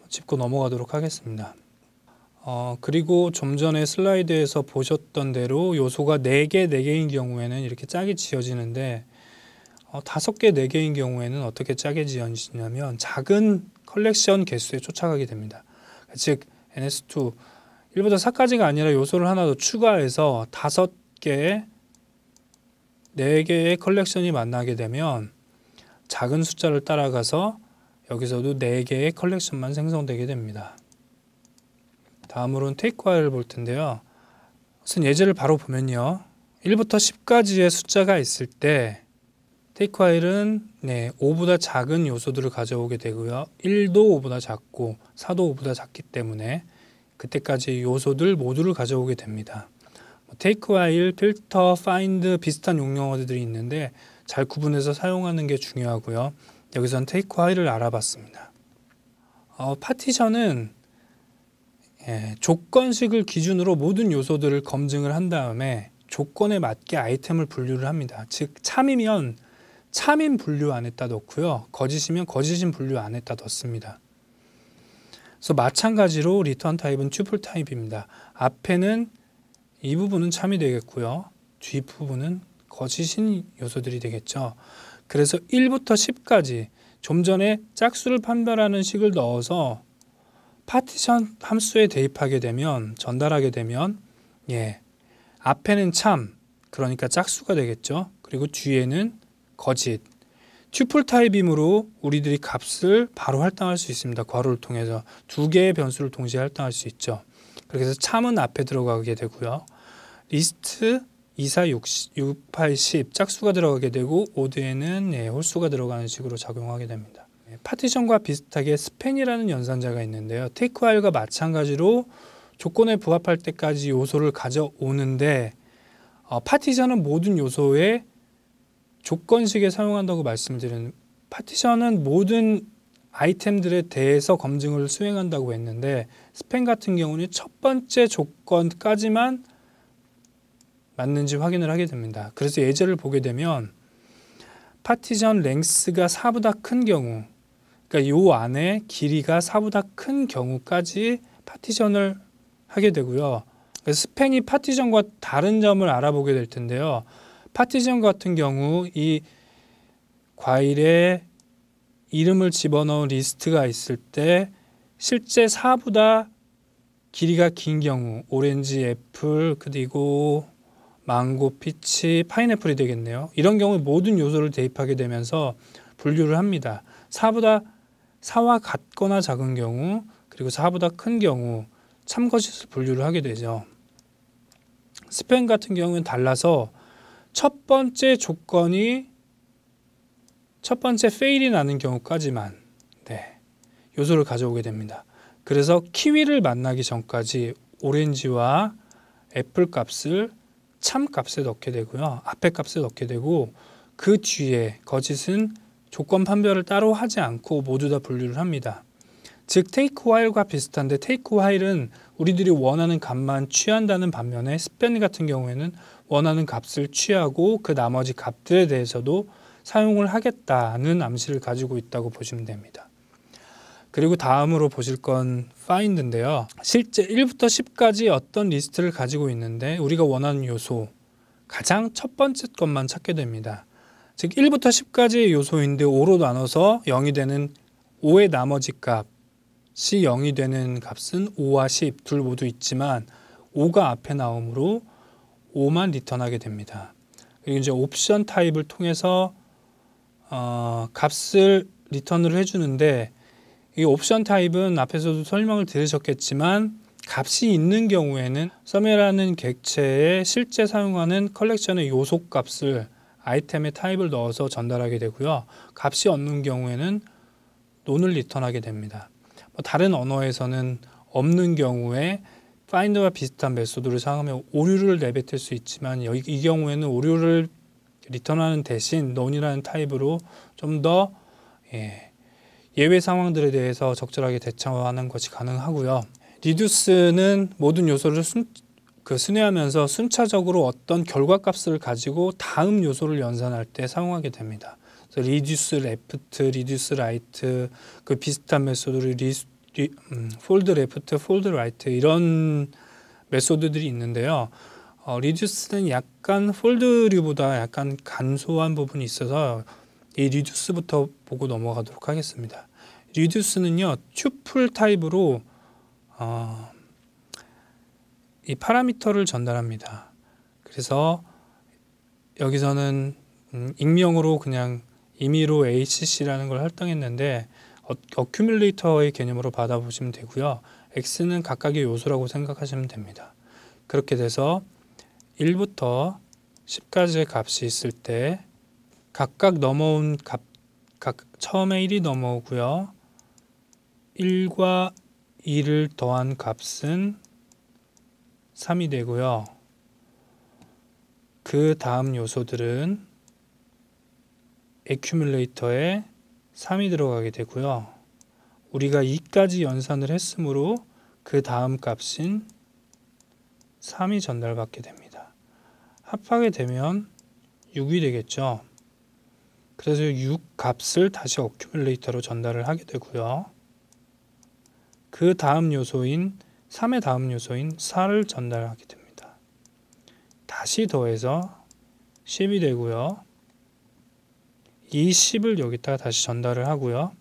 [SPEAKER 1] 짚고 넘어가도록 하겠습니다. 그리고 좀 전에 슬라이드에서 보셨던 대로 요소가 4개인 경우에는 이렇게 짝이 지어지는데 5개, 4개인 경우에는 어떻게 짝이 지어지냐면 작은 컬렉션 개수에 쫓아가게 됩니다. 즉 NS2 1부터 4까지가 아니라 요소를 하나 더 추가해서 5개, 4개의 컬렉션이 만나게 되면 작은 숫자를 따라가서 여기서도 4개의 컬렉션만 생성되게 됩니다. 다음으로는 take while을 볼 텐데요. 우선 예제를 바로 보면요. 1부터 10까지의 숫자가 있을 때 테이크 화일은 5보다 작은 요소들을 가져오게 되고요. 1도 5보다 작고 4도 5보다 작기 때문에 그때까지 요소들 모두를 가져오게 됩니다. 테이크 화일, 필터, 파인드 비슷한 용어들이 있는데 잘 구분해서 사용하는 게 중요하고요. 여기서는 테이크 화일을 알아봤습니다. 파티션은 조건식을 기준으로 모든 요소들을 검증을 한 다음에 조건에 맞게 아이템을 분류를 합니다. 즉 참이면 참인 분류 안에다 넣고요. 거짓이면 거짓인 분류 안에다 넣습니다. 그래서 마찬가지로 리턴 타입은 튜플 타입입니다. 앞에는 이 부분은 참이 되겠고요. 뒷부분은 거짓인 요소들이 되겠죠. 그래서 1부터 10까지 좀 전에 짝수를 판별하는 식을 넣어서 파티션 함수에 대입하게 되면 전달하게 되면 앞에는 참, 그러니까 짝수가 되겠죠. 그리고 뒤에는 거짓. 튜플 타입이므로 우리들이 값을 바로 할당할 수 있습니다. 괄호를 통해서 두 개의 변수를 동시에 할당할 수 있죠. 그래서 참은 앞에 들어가게 되고요. 리스트 2, 4, 6, 8, 10 짝수가 들어가게 되고 오드에는 홀수가 들어가는 식으로 작용하게 됩니다. 파티션과 비슷하게 스팬이라는 연산자가 있는데요. 테이크 화일과 마찬가지로 조건에 부합할 때까지 요소를 가져오는데 파티션은 모든 요소에 조건식에 사용한다고 말씀드리는, 파티션은 모든 아이템들에 대해서 검증을 수행한다고 했는데 스팬 같은 경우는 첫 번째 조건까지만 맞는지 확인을 하게 됩니다. 그래서 예제를 보게 되면 파티션 랭스가 4보다 큰 경우, 그러니까 요 안에 길이가 4보다 큰 경우까지 파티션을 하게 되고요. 그래서 스팬이 파티션과 다른 점을 알아보게 될 텐데요. 파티션 같은 경우 이 과일에 이름을 집어넣은 리스트가 있을 때 실제 4보다 길이가 긴 경우, 오렌지, 애플, 그리고 망고, 피치, 파인애플이 되겠네요. 이런 경우 모든 요소를 대입하게 되면서 분류를 합니다. 4와 같거나 작은 경우, 그리고 4보다 큰 경우 참거짓을 분류를 하게 되죠. 스팬 같은 경우는 달라서 첫 번째 페일이 나는 경우까지만 요소를 가져오게 됩니다. 그래서 키위를 만나기 전까지 오렌지와 애플 값을 참 값에 넣게 되고요. 앞에 값에 넣게 되고 그 뒤에 거짓은 조건 판별을 따로 하지 않고 모두 다 분류를 합니다. 즉 테이크 화일과 비슷한데 테이크 화일은 우리들이 원하는 값만 취한다는 반면에 스팬 같은 경우에는 원하는 값을 취하고 그 나머지 값들에 대해서도 사용을 하겠다는 암시를 가지고 있다고 보시면 됩니다. 그리고 다음으로 보실 건 find인데요. 실제 1부터 10까지 어떤 리스트를 가지고 있는데 우리가 원하는 요소, 가장 첫 번째 것만 찾게 됩니다. 즉 1부터 10까지의 요소인데 5로 나눠서 0이 되는 5의 나머지 값이 0이 되는 값은 5와 10 둘 모두 있지만 5가 앞에 나오므로 5만 리턴하게 됩니다. 그리고 이제 옵션 타입을 통해서 값을 리턴을 해주는데 이 옵션 타입은 앞에서도 설명을 들으셨겠지만 값이 있는 경우에는 썸이라는 객체에 실제 사용하는 컬렉션의 요소 값을 아이템의 타입을 넣어서 전달하게 되고요. 값이 없는 경우에는 논을 리턴하게 됩니다. 다른 언어에서는 없는 경우에 find와 비슷한 메소드를 사용하면 오류를 내뱉을 수 있지만 이 경우에는 오류를 리턴하는 대신 논이라는 타입으로 좀 더 예외 상황들에 대해서 적절하게 대처하는 것이 가능하고요. 리듀스는 모든 요소를 순회하면서 순차적으로 어떤 결과값을 가지고 다음 요소를 연산할 때 사용하게 됩니다. 그래서 리듀스 레프트, 리듀스 라이트, 그 비슷한 메소드를 폴드 레프트, 폴드 라이트 이런 메소드들이 있는데요. 리듀스는 약간 폴드류보다 약간 간소한 부분이 있어서 이 리듀스부터 보고 넘어가도록 하겠습니다. 리듀스는요 튜플 타입으로 이 파라미터를 전달합니다. 그래서 여기서는 익명으로 그냥 임의로 HC라는 걸 할당했는데 어큐뮬레이터의 개념으로 받아보시면 되고요. X는 각각의 요소라고 생각하시면 됩니다. 그렇게 돼서 1부터 10까지의 값이 있을 때 각각 넘어온 값, 처음에 1이 넘어오고요. 1과 2를 더한 값은 3이 되고요. 그 다음 요소들은 애큐뮬레이터에 3이 들어가게 되고요. 우리가 2까지 연산을 했으므로 그 다음 값인 3이 전달받게 됩니다. 합하게 되면 6이 되겠죠. 그래서 6 값을 다시 어큐뮬레이터로 전달을 하게 되고요. 그 다음 요소인 3의 다음 요소인 4를 전달하게 됩니다. 다시 더해서 10이 되고요. 이 10을 여기다가 다시 전달을 하고요.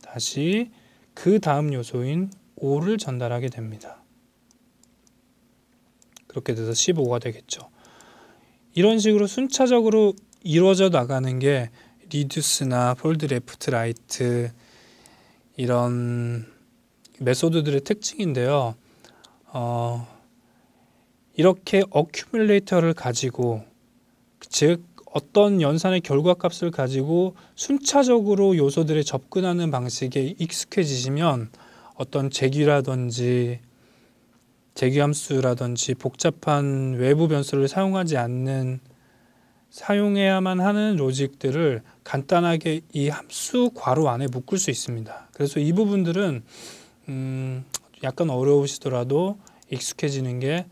[SPEAKER 1] 다시 그 다음 요소인 5를 전달하게 됩니다. 그렇게 돼서 15가 되겠죠. 이런 식으로 순차적으로 이루어져 나가는 게 리듀스나 폴드 레프트 라이트 이런 메소드들의 특징인데요. 이렇게 어큐뮬레이터를 가지고, 즉 어떤 연산의 결과값을 가지고 순차적으로 요소들에 접근하는 방식에 익숙해지시면 어떤 재규라든지 재규함수라든지 복잡한 외부 변수를 사용하지 않는, 사용해야만 하는 로직들을 간단하게 이 함수 괄호 안에 묶을 수 있습니다. 그래서 이 부분들은 약간 어려우시더라도 익숙해지는 게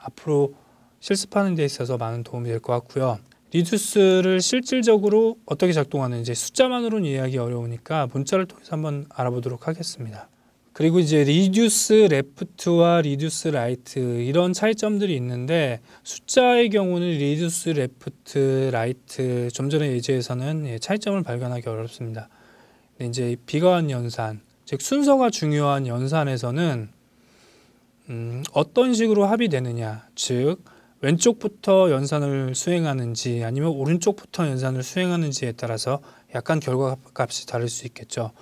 [SPEAKER 1] 앞으로 실습하는 데 있어서 많은 도움이 될 것 같고요. 리듀스를 실질적으로 어떻게 작동하는지 숫자만으로는 이해하기 어려우니까 문자를 통해서 한번 알아보도록 하겠습니다. 그리고 이제 리듀스 레프트와 리듀스 라이트 이런 차이점들이 있는데, 숫자의 경우는 리듀스 레프트 라이트 좀 전에 예제에서는 차이점을 발견하기 어렵습니다. 근데 이제 비거한 연산, 즉 순서가 중요한 연산에서는 어떤 식으로 합의되느냐, 즉 왼쪽부터 연산을 수행하는지 아니면 오른쪽부터 연산을 수행하는지에 따라서 약간 결과값이 다를 수 있겠죠.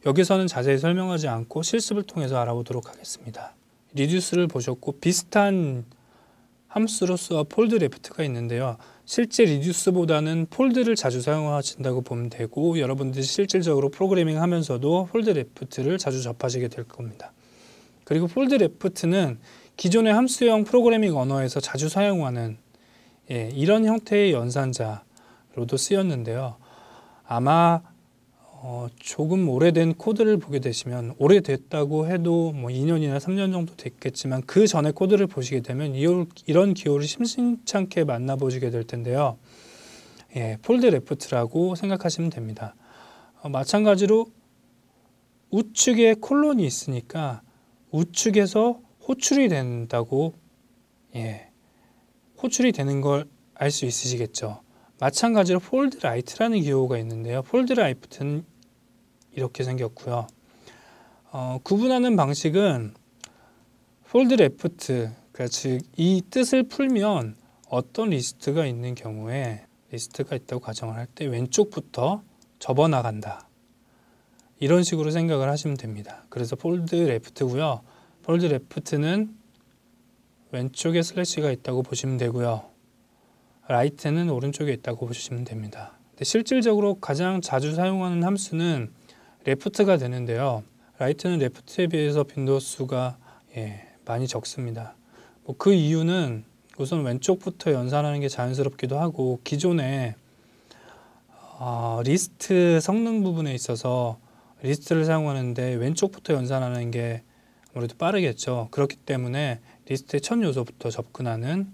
[SPEAKER 1] 여기서는 자세히 설명하지 않고 실습을 통해서 알아보도록 하겠습니다. 리듀스를 보셨고 비슷한 함수로서 폴드 레프트가 있는데요. 실제 리듀스보다는 폴드를 자주 사용하신다고 보면 되고, 여러분들이 실질적으로 프로그래밍 하면서도 폴드 레프트를 자주 접하시게 될 겁니다. 그리고 폴드 레프트는 기존의 함수형 프로그래밍 언어에서 자주 사용하는 이런 형태의 연산자로도 쓰였는데요. 아마 조금 오래된 코드를 보게 되시면, 오래됐다고 해도 뭐 2년이나 3년 정도 됐겠지만 그 전에 코드를 보시게 되면 이런 기호를 심심찮게 만나보시게 될 텐데요. 폴드 레프트라고 생각하시면 됩니다. 마찬가지로 우측에 콜론이 있으니까 우측에서 호출이 된다고, 호출이 되는 걸 알 수 있으시겠죠. 마찬가지로 폴드 라이트라는 기호가 있는데요. 폴드 라이트는 이렇게 생겼고요. 구분하는 방식은 폴드 레프트, 그러니까 즉 이 뜻을 풀면 어떤 리스트가 있는 경우에, 리스트가 있다고 가정을 할 때 왼쪽부터 접어나간다, 이런 식으로 생각을 하시면 됩니다. 그래서 폴드 레프트고요. 폴드 레프트는 왼쪽에 슬래시가 있다고 보시면 되고요. 라이트는 오른쪽에 있다고 보시면 됩니다. 근데 실질적으로 가장 자주 사용하는 함수는 레프트가 되는데요. 라이트는 레프트에 비해서 빈도수가 많이 적습니다. 그 이유는 우선 왼쪽부터 연산하는 게 자연스럽기도 하고, 기존에 리스트 성능 부분에 있어서 리스트를 사용하는데 왼쪽부터 연산하는 게 아무래도 빠르겠죠. 그렇기 때문에 리스트의 첫 요소부터 접근하는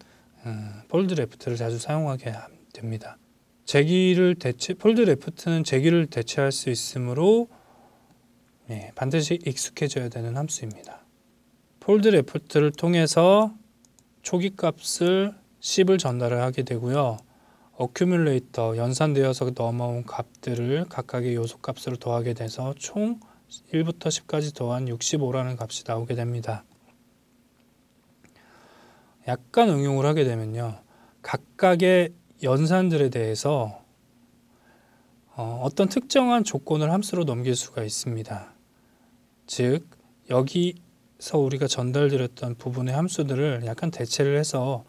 [SPEAKER 1] 폴드 레프트를 자주 사용하게 됩니다. 폴드 레프트는 재기를 대체할 수 있으므로 반드시 익숙해져야 되는 함수입니다. 폴드 레프트를 통해서 초기 값을 10을 전달을 하게 되고요. 어큐뮬레이터, 연산되어서 넘어온 값들을 각각의 요소 값으로 더하게 돼서 총 1부터 10까지 더한 65라는 값이 나오게 됩니다. 약간 응용을 하게 되면요, 각각의 연산들에 대해서 어떤 특정한 조건을 함수로 넘길 수가 있습니다. 즉 여기서 우리가 전달드렸던 부분의 함수들을 약간 대체를 해서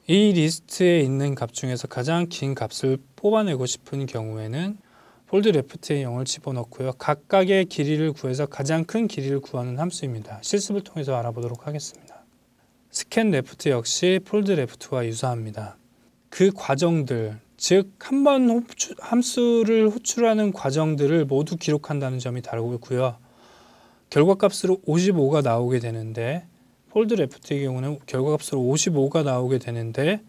[SPEAKER 1] 이 리스트에 있는 값 중에서 가장 긴 값을 뽑아내고 싶은 경우에는 폴드 레프트에 0을 집어넣고요. 각각의 길이를 구해서 가장 큰 길이를 구하는 함수입니다. 실습을 통해서 알아보도록 하겠습니다. 스캔 레프트 역시 폴드 레프트와 유사합니다. 그 과정들, 즉 한 번 함수를 호출하는 과정들을 모두 기록한다는 점이 다르고요. 결과값으로 55가 나오게 되는데 폴드 레프트의 경우는 결과값으로 55가 나오게 되는데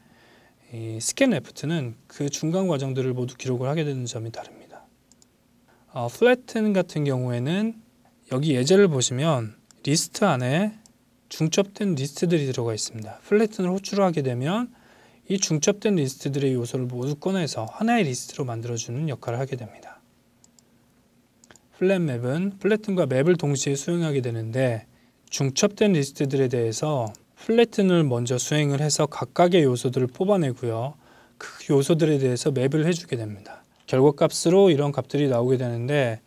[SPEAKER 1] 이 스캔 레프트는 그 중간 과정들을 모두 기록을 하게 되는 점이 다릅니다. 플래튼 같은 경우에는 여기 예제를 보시면 리스트 안에 중첩된 리스트들이 들어가 있습니다. 플래튼을 호출하게 되면 이 중첩된 리스트들의 요소를 모두 꺼내서 하나의 리스트로 만들어주는 역할을 하게 됩니다. 플랫맵은 플래튼과 맵을 동시에 수행하게 되는데 중첩된 리스트들에 대해서 플래튼을 먼저 수행을 해서 각각의 요소들을 뽑아내고요. 그 요소들에 대해서 맵을 해주게 됩니다. 결과값으로 이런 값들이 나오게 되는데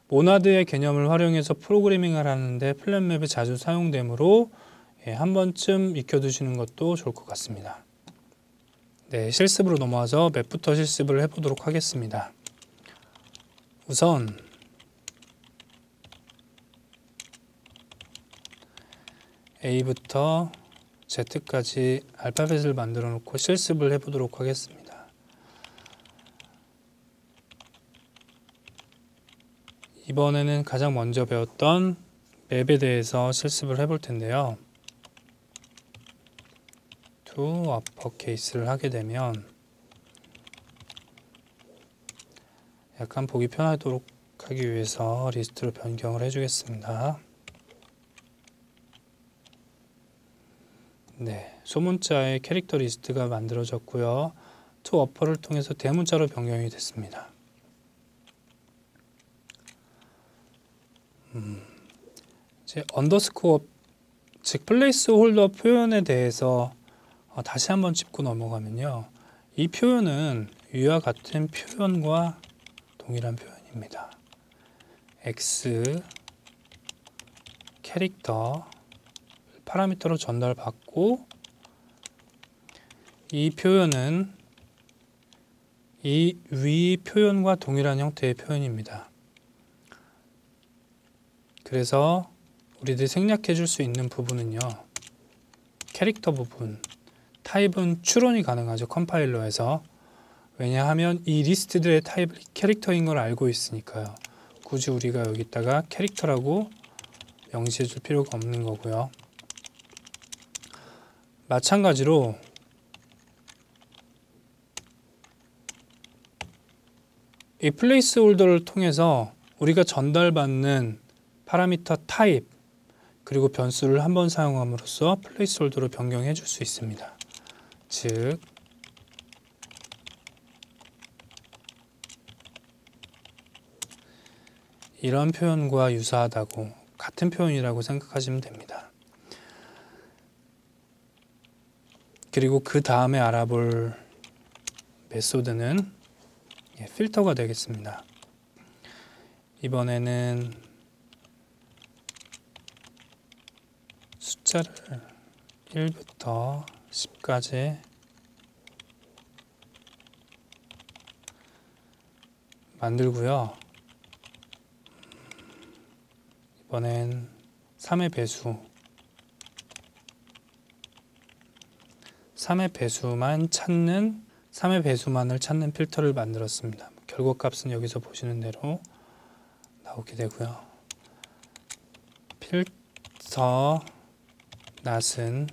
[SPEAKER 1] 모나드의 개념을 활용해서 프로그래밍을 하는데 플랫맵이 자주 사용되므로 한 번쯤 익혀두시는 것도 좋을 것 같습니다. 네, 실습으로 넘어와서 맵부터 실습을 해보도록 하겠습니다. 우선 A부터 Z까지 알파벳을 만들어 놓고 실습을 해보도록 하겠습니다. 이번에는 가장 먼저 배웠던 맵에 대해서 실습을 해볼 텐데요. to uppercase를 하게 되면 약간 보기 편하도록 하기 위해서 리스트로 변경을 해주겠습니다. 네, 소문자의 캐릭터 리스트가 만들어졌고요. to upper를 통해서 대문자로 변경이 됐습니다. 이제 언더스코어, 즉 플레이스 홀더 표현에 대해서 다시 한번 짚고 넘어가면요. 이 표현은 위와 같은 표현과 동일한 표현입니다. x 캐릭터 파라미터로 전달받고 이 표현은 이 위 표현과 동일한 형태의 표현입니다. 그래서 우리들이 생략해 줄 수 있는 부분은요. 캐릭터 부분, 타입은 추론이 가능하죠. 컴파일러에서. 왜냐하면 이 리스트들의 타입이 캐릭터인 걸 알고 있으니까요. 굳이 우리가 여기다가 캐릭터라고 명시해 줄 필요가 없는 거고요. 마찬가지로 이 플레이스홀더를 통해서 우리가 전달받는 파라미터 타입 그리고 변수를 한번 사용함으로써 플레이스홀더로 변경해 줄 수 있습니다. 즉 이런 표현과 유사하다고 같은 표현이라고 생각하시면 됩니다. 그리고 그 다음에 알아볼 메소드는 필터가 되겠습니다. 이번에는 숫자를 1부터 10까지 만들고요. 이번엔 3의 배수 3의 배수만을 찾는 필터를 만들었습니다. 결과값은 여기서 보시는 대로 나오게 되고요. 필터 낫은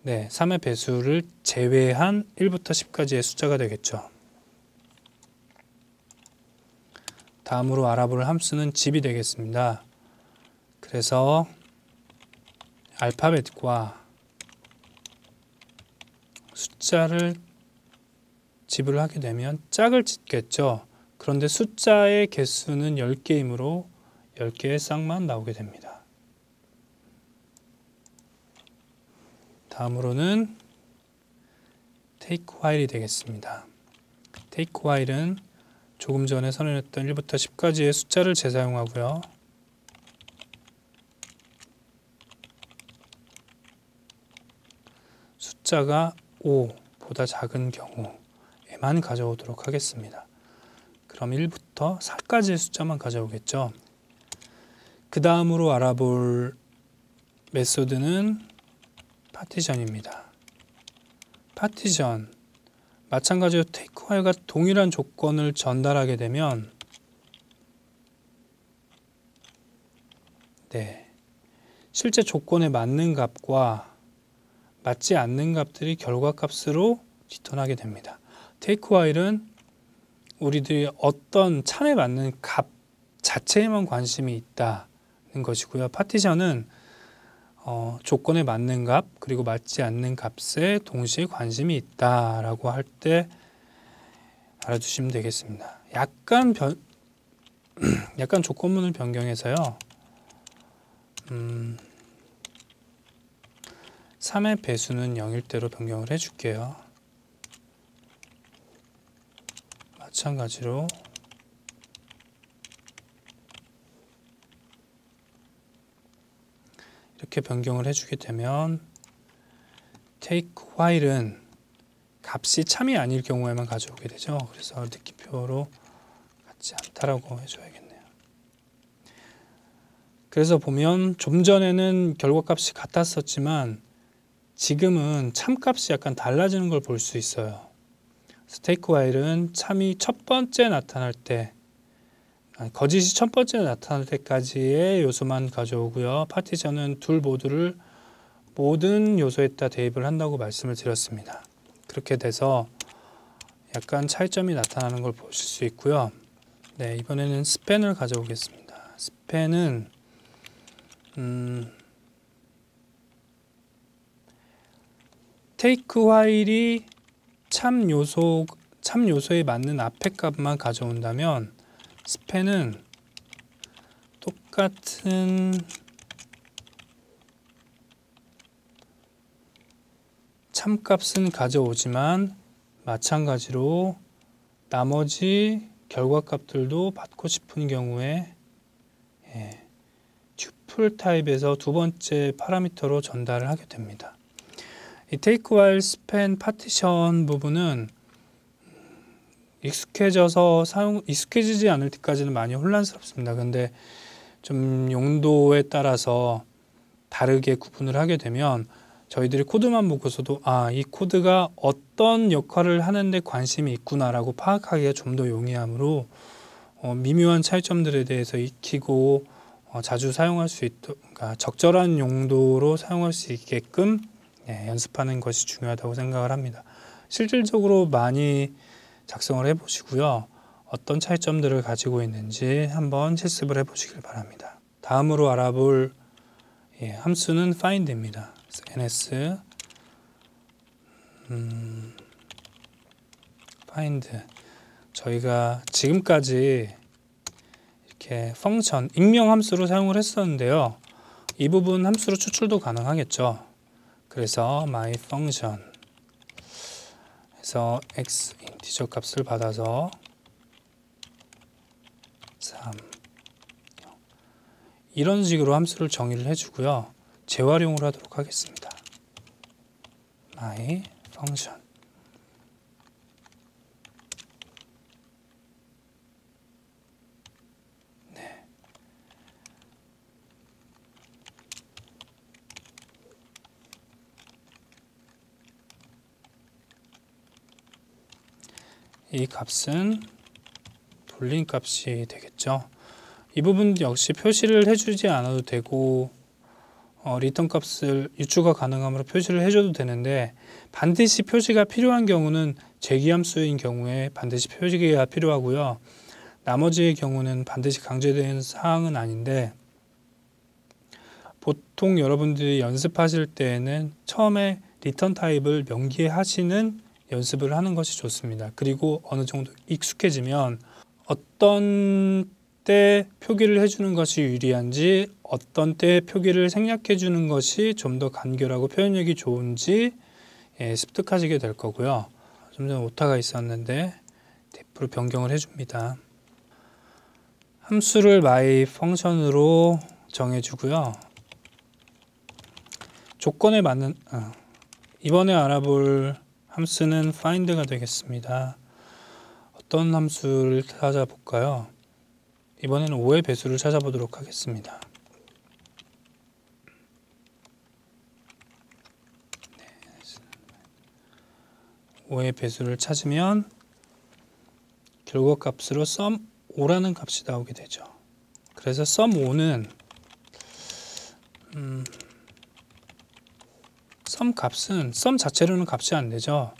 [SPEAKER 1] 3의 배수를 제외한 1부터 10까지의 숫자가 되겠죠. 다음으로 알아볼 함수는 집이 되겠습니다. 그래서 알파벳과 숫자를 집을 하게 되면 짝을 짓겠죠. 그런데 숫자의 개수는 10개이므로 10개의 쌍만 나오게 됩니다. 다음으로는 take while이 되겠습니다. take while은 조금 전에 선언했던 1부터 10까지의 숫자를 재사용하고요. 숫자가 5보다 작은 경우에만 가져오도록 하겠습니다. 그럼 1부터 4까지의 숫자만 가져오겠죠. 그 다음으로 알아볼 메소드는 파티션입니다. 파티션, 마찬가지로 take while과 동일한 조건을 전달하게 되면 실제 조건에 맞는 값과 맞지 않는 값들이 결과값으로 리턴하게 됩니다. take while은 우리들이 어떤 참에 맞는 값 자체에만 관심이 있다는 것이고요. 파티션은 조건에 맞는 값 그리고 맞지 않는 값에 동시에 관심이 있다라고 할 때 알아두시면 되겠습니다. 약간 조건문을 변경해서요. 3의 배수는 0일 대로 변경을 해줄게요. 마찬가지로 이렇게 변경을 해주게 되면 take while은 값이 참이 아닐 경우에만 가져오게 되죠. 그래서 느낌표로 같지 않다라고 해줘야겠네요. 그래서 보면 좀 전에는 결과값이 같았었지만 지금은 참값이 약간 달라지는 걸 볼 수 있어요. take while은 참이 첫 번째 나타날 때, 거짓이 첫 번째 나타날 때까지의 요소만 가져오고요. 파티션은 둘 모두를 모든 요소에다 대입을 한다고 말씀을 드렸습니다. 그렇게 돼서 약간 차이점이 나타나는 걸 보실 수 있고요. 이번에는 스팬을 가져오겠습니다. 스팬은 take while이 참 요소에 맞는 앞에 값만 가져온다면 스팬은 똑같은 참값은 가져오지만 마찬가지로 나머지 결과값들도 받고 싶은 경우에 튜플 타입에서 두 번째 파라미터로 전달을 하게 됩니다. 이 take while, span, partition 부분은 익숙해지지 않을 때까지는 많이 혼란스럽습니다. 근데 좀 용도에 따라서 다르게 구분을 하게 되면 저희들이 코드만 보고서도 이 코드가 어떤 역할을 하는데 관심이 있구나라고 파악하기가 좀 더 용이하므로 미묘한 차이점들에 대해서 익히고 자주 사용할 수 있도록, 그러니까 적절한 용도로 사용할 수 있게끔 연습하는 것이 중요하다고 생각을 합니다. 실질적으로 많이 작성을 해보시고요. 어떤 차이점들을 가지고 있는지 한번 실습을 해보시길 바랍니다. 다음으로 알아볼 함수는 find입니다. ns find, 저희가 지금까지 이렇게 펑션, 익명 함수로 사용을 했었는데요. 이 부분 함수로 추출도 가능하겠죠. 그래서 my function 해서 x 인티저 값을 받아서 3 이런 식으로 함수를 정의를 해주고요. 재활용을 하도록 하겠습니다. my function 이 값은 돌린 값이 되겠죠. 이 부분 역시 표시를 해주지 않아도 되고 리턴 값을 유추가 가능하므로 표시를 해줘도 되는데 반드시 표시가 필요한 경우는 재기함수인 경우에 반드시 표시가 필요하고요. 나머지의 경우는 반드시 강제되는 사항은 아닌데 보통 여러분들이 연습하실 때에는 처음에 리턴 타입을 명기하시는 연습을 하는 것이 좋습니다. 그리고 어느 정도 익숙해지면 어떤 때 표기를 해주는 것이 유리한지 어떤 때 표기를 생략해 주는 것이 좀 더 간결하고 표현력이 좋은지 습득하시게 될 거고요. 좀 전에 오타가 있었는데 def로 변경을 해줍니다. 함수를 my function으로 정해주고요. 조건에 맞는 이번에 알아볼 함수는 find가 되겠습니다. 어떤 함수를 찾아볼까요? 이번에는 5의 배수를 찾아보도록 하겠습니다. 5의 배수를 찾으면 결과값으로 sum5라는 값이 나오게 되죠. 그래서 sum5는 sum 값은 sum 자체로는 값이 안 되죠.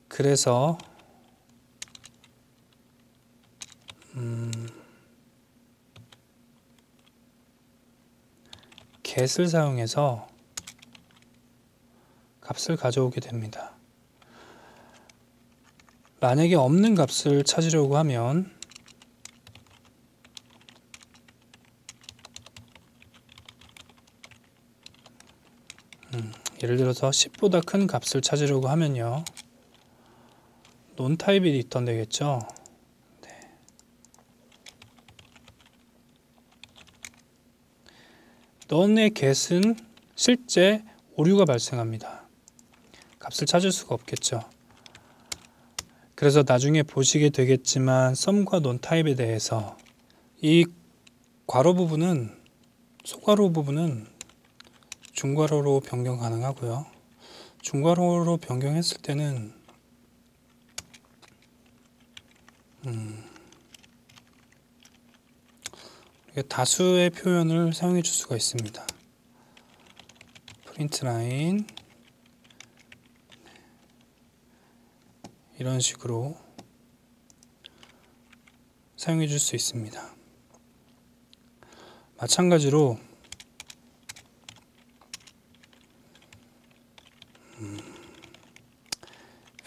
[SPEAKER 1] 그래서 get을 사용해서 값을 가져오게 됩니다. 만약에 없는 값을 찾으려고 하면 예를 들어서 10보다 큰 값을 찾으려고 하면요, non 타입이 리턴 되겠죠. 네. non의 get은 실제 오류가 발생합니다. 값을 찾을 수가 없겠죠. 그래서 나중에 보시게 되겠지만 sum과 non 타입에 대해서 이 괄호 부분은, 소괄호 부분은 중괄호로 변경 가능하고요. 중괄호로 변경했을 때는 다수의 표현을 사용해 줄 수가 있습니다. 프린트 라인 이런 식으로 사용해 줄 수 있습니다. 마찬가지로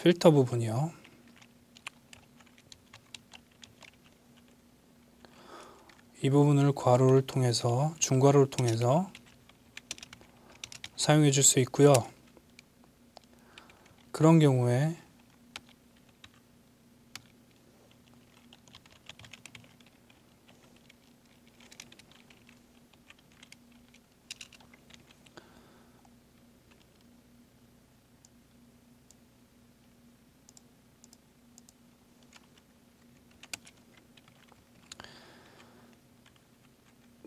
[SPEAKER 1] 필터 부분이요. 이 부분을 괄호를 통해서, 중괄호를 통해서 사용해 줄 수 있고요. 그런 경우에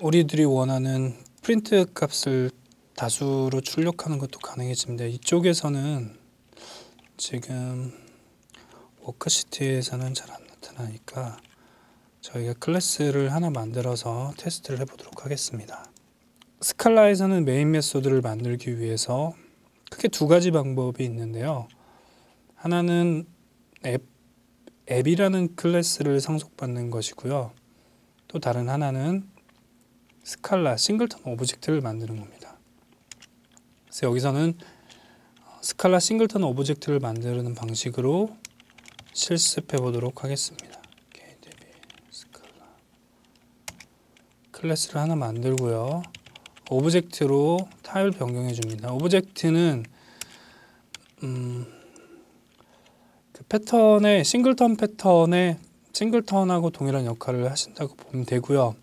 [SPEAKER 1] 우리들이 원하는 프린트 값을 다수로 출력하는 것도 가능해집니다. 이쪽에서는 지금 워크시트에서는 잘 안 나타나니까 저희가 클래스를 하나 만들어서 테스트를 해보도록 하겠습니다. 스칼라에서는 메인 메소드를 만들기 위해서 크게 두 가지 방법이 있는데요. 하나는 앱이라는 클래스를 상속받는 것이고요. 또 다른 하나는 스칼라 싱글턴 오브젝트를 만드는 겁니다. 그래서 여기서는 스칼라 싱글턴 오브젝트를 만드는 방식으로 실습해 보도록 하겠습니다. KDB 스칼라 클래스를 하나 만들고요. 오브젝트로 타입을 변경해 줍니다. 오브젝트는 그 패턴의 싱글턴 패턴의 싱글턴하고 동일한 역할을 하신다고 보면 되고요.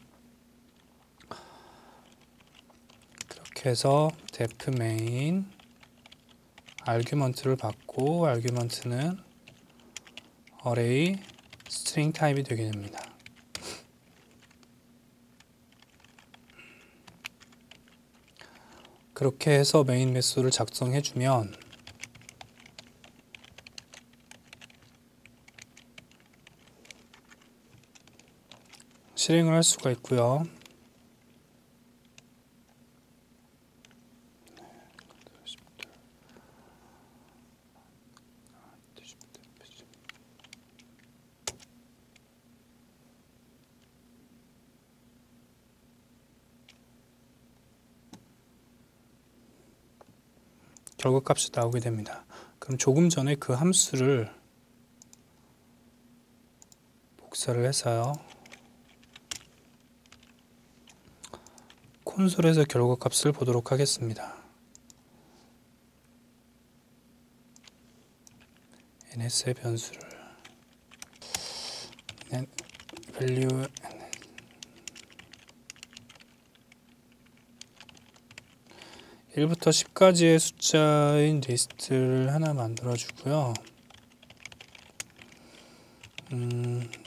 [SPEAKER 1] 그렇게 해서 def main 아규먼트를 받고 아규먼트는 array string 타입이 되게 됩니다. 그렇게 해서 메인 메소드를 작성해 주면 실행을 할 수가 있고요. 결과값이 나오게 됩니다. 그럼 조금 전에 그 함수를 복사를 해서요. 콘솔에서 결과값을 보도록 하겠습니다. ns의 변수를 value 1부터 10까지의 숫자인 리스트를 하나 만들어 주고요.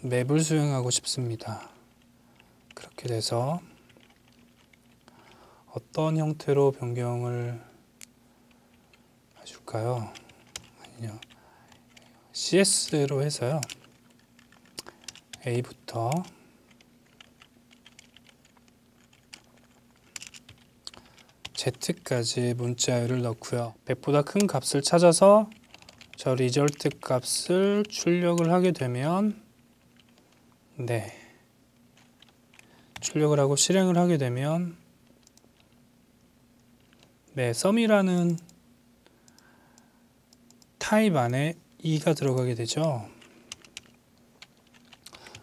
[SPEAKER 1] 맵을 수행하고 싶습니다. 그렇게 돼서 어떤 형태로 변경을 해줄까요? 아니요, CS로 해서요. A부터 Z까지 문자열을 넣고요. 100보다 큰 값을 찾아서 저 리절트 값을 출력을 하게 되면, 네, 출력을 하고 실행을 하게 되면, 네, sum이라는 타입 안에 2가 들어가게 되죠.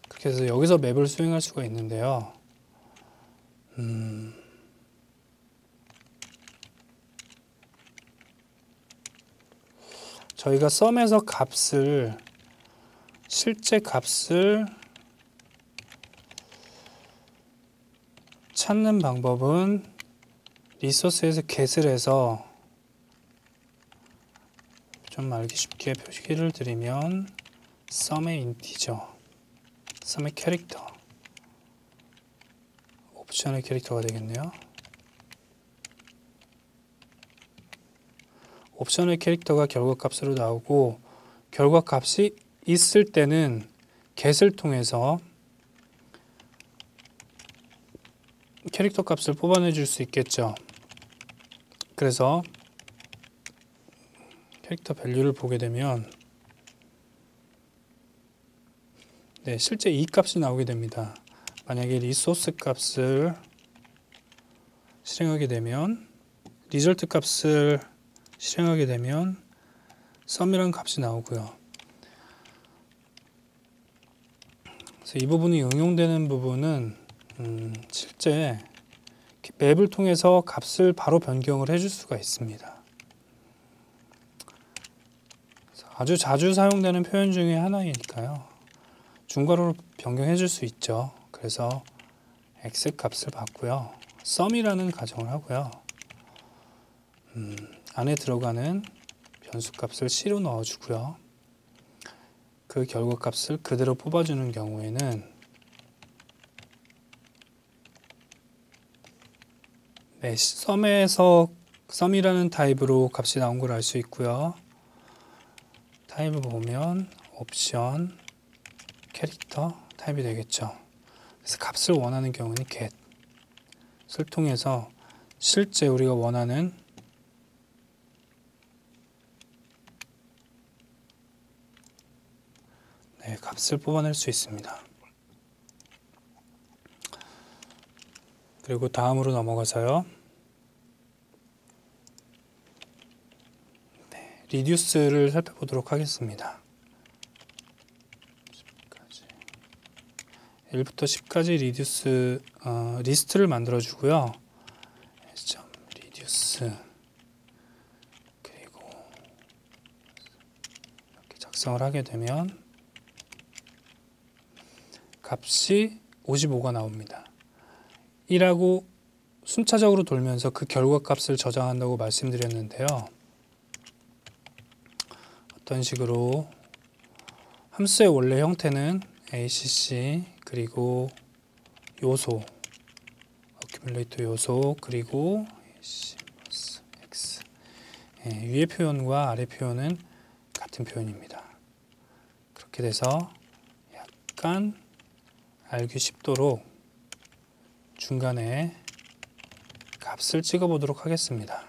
[SPEAKER 1] 그렇게 해서 여기서 맵을 수행할 수가 있는데요. 저희가 sum에서 값을, 실제 값을 찾는 방법은 리소스에서 get을 해서, 좀 알기 쉽게 표시를 드리면 sum의 인티저, sum의 캐릭터, 옵션의 캐릭터가 되겠네요. 옵션의 캐릭터가 결과값으로 나오고, 결과값이 있을 때는 get을 통해서 캐릭터 값을 뽑아내 줄 수 있겠죠. 그래서 캐릭터 밸류를 보게 되면, 네, 실제 이 값이 나오게 됩니다. 만약에 리소스 값을 실행하게 되면, 리절트 값을 실행하게 되면 sum이라는 값이 나오고요. 그래서 이 부분이 응용되는 부분은 실제 맵을 통해서 값을 바로 변경을 해줄 수가 있습니다. 아주 자주 사용되는 표현 중에 하나이니까요. 중괄호로 변경해 줄 수 있죠. 그래서 x 값을 받고요. sum이라는 가정을 하고요. 안에 들어가는 변수 값을 C로 넣어주고요. 그 결과 값을 그대로 뽑아주는 경우에는, 네, sum이라는 타입으로 값이 나온 걸 알 수 있고요. 타입을 보면 옵션, 캐릭터 타입이 되겠죠. 그래서 값을 원하는 경우는 get을 통해서 실제 우리가 원하는 값을 뽑아낼 수 있습니다. 그리고 다음으로 넘어가서요. 리듀스를 살펴보도록 하겠습니다. 1부터 10까지 리듀스 리스트를 만들어 주고요. 리듀스, 그리고 이렇게 작성을 하게 되면 값이 55가 나옵니다. 1하고 순차적으로 돌면서 그 결과값을 저장한다고 말씀드렸는데요. 어떤 식으로 함수의 원래 형태는 ACC, 그리고 요소, 어큐뮬레이터 요소, 그리고 AC 플러스 X. 위의 표현과 아래 표현은 같은 표현입니다. 그렇게 돼서 약간 알기 쉽도록 중간에 값을 찍어 보도록 하겠습니다.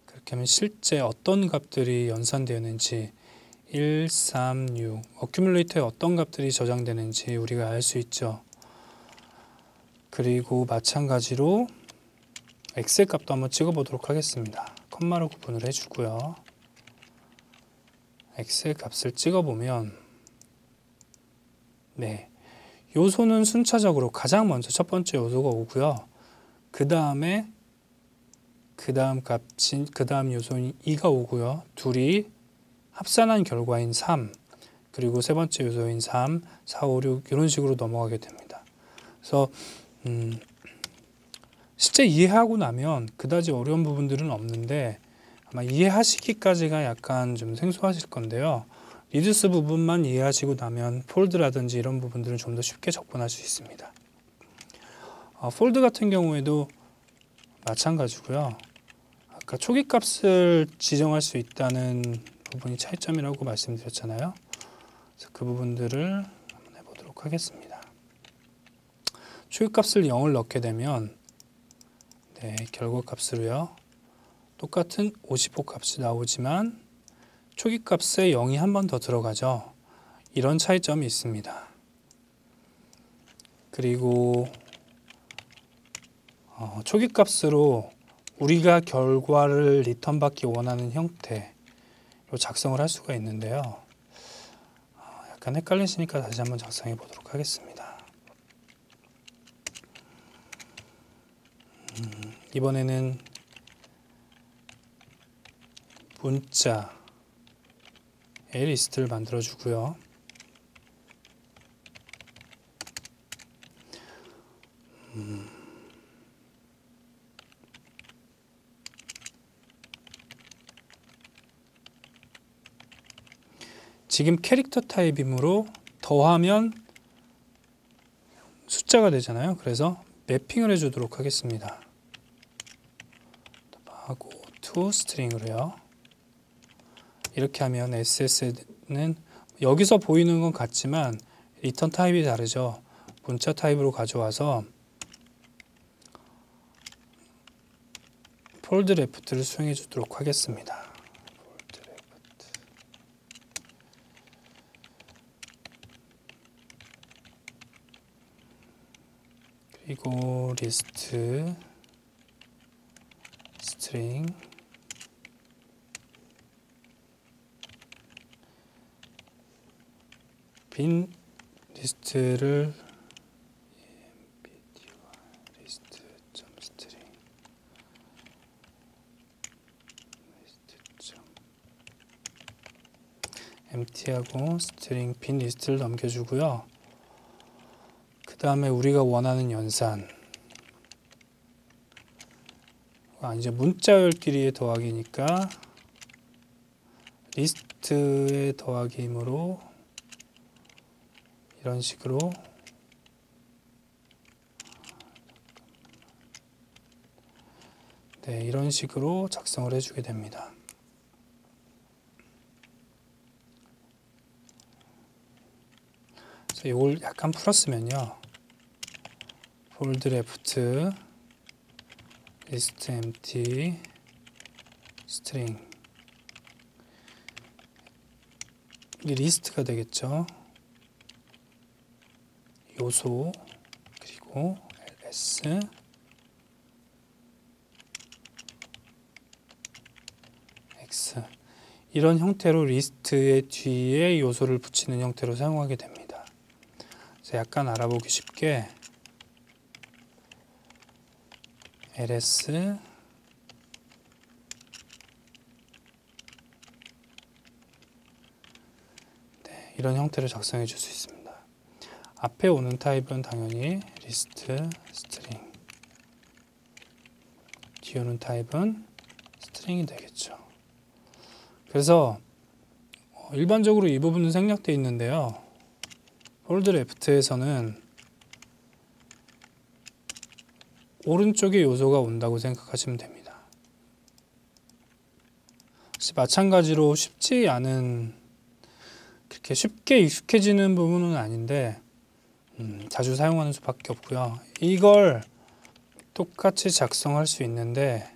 [SPEAKER 1] 그렇게 하면 실제 어떤 값들이 연산되었는지, 1, 3, 6 어큐뮬레이터에 어떤 값들이 저장되는지 우리가 알 수 있죠. 그리고 마찬가지로 x의 값도 한번 찍어 보도록 하겠습니다. 컴마로 구분을 해주고요. x의 값을 찍어 보면, 네, 요소는 순차적으로 가장 먼저 첫 번째 요소가 오고요. 그 다음 요소인 2가 오고요. 둘이 합산한 결과인 3, 그리고 세 번째 요소인 3, 4, 5, 6 이런 식으로 넘어가게 됩니다. 그래서 실제 이해하고 나면 그다지 어려운 부분들은 없는데 아마 이해하시기까지가 약간 좀 생소하실 건데요. 리듀스 부분만 이해하시고 나면 폴드라든지 이런 부분들은 좀 더 쉽게 접근할 수 있습니다. 폴드 같은 경우에도 마찬가지고요. 아까 초기 값을 지정할 수 있다는 부분이 차이점이라고 말씀드렸잖아요. 그래서 그 부분들을 한번 해보도록 하겠습니다. 초기 값을 0을 넣게 되면 결과 값으로요. 똑같은 55 값이 나오지만 초기 값에 0이 한 번 더 들어가죠. 이런 차이점이 있습니다. 그리고 초기 값으로 우리가 결과를 리턴 받기 원하는 형태로 작성을 할 수가 있는데요. 약간 헷갈리시니까 다시 한번 작성해 보도록 하겠습니다. 이번에는 문자의 리스트를 만들어 주고요. 지금 캐릭터 타입이므로 더하면 숫자가 되잖아요. 그래서 매핑을 해주도록 하겠습니다. 하고 to string으로요. 이렇게 하면 SS는 여기서 보이는 건 같지만 리턴 타입이 다르죠. 문자 타입으로 가져와서 폴드 레프트를 수행해 주도록 하겠습니다. 그리고 리스트 스트링 빈 리스트를 리스트.string empty하고 스트링 빈 리스트를 넘겨주고요. 그 다음에 우리가 원하는 연산 이제 문자열끼리의 더하기니까 리스트의 더하기이므로 이런 식으로 이런 식으로 작성을 해주게 됩니다. 그래서 이걸 약간 풀었으면요. 폴드 레프트 리스트 empty string 이 리스트가 되겠죠. 요소 그리고 ls x 이런 형태로 리스트의 뒤에 요소를 붙이는 형태로 사용하게 됩니다. 그래서 약간 알아보기 쉽게 ls 이런 형태로 작성해 줄 수 있습니다. 앞에 오는 타입은 당연히 리스트 스트링, 뒤에 오는 타입은 스트링이 되겠죠. 그래서 일반적으로 이 부분은 생략되어 있는데요. 폴드 레프트에서는 오른쪽에 요소가 온다고 생각하시면 됩니다. 혹시 마찬가지로 쉽지 않은 그렇게 쉽게 익숙해지는 부분은 아닌데 자주 사용하는 수밖에 없고요. 이걸 똑같이 작성할 수 있는데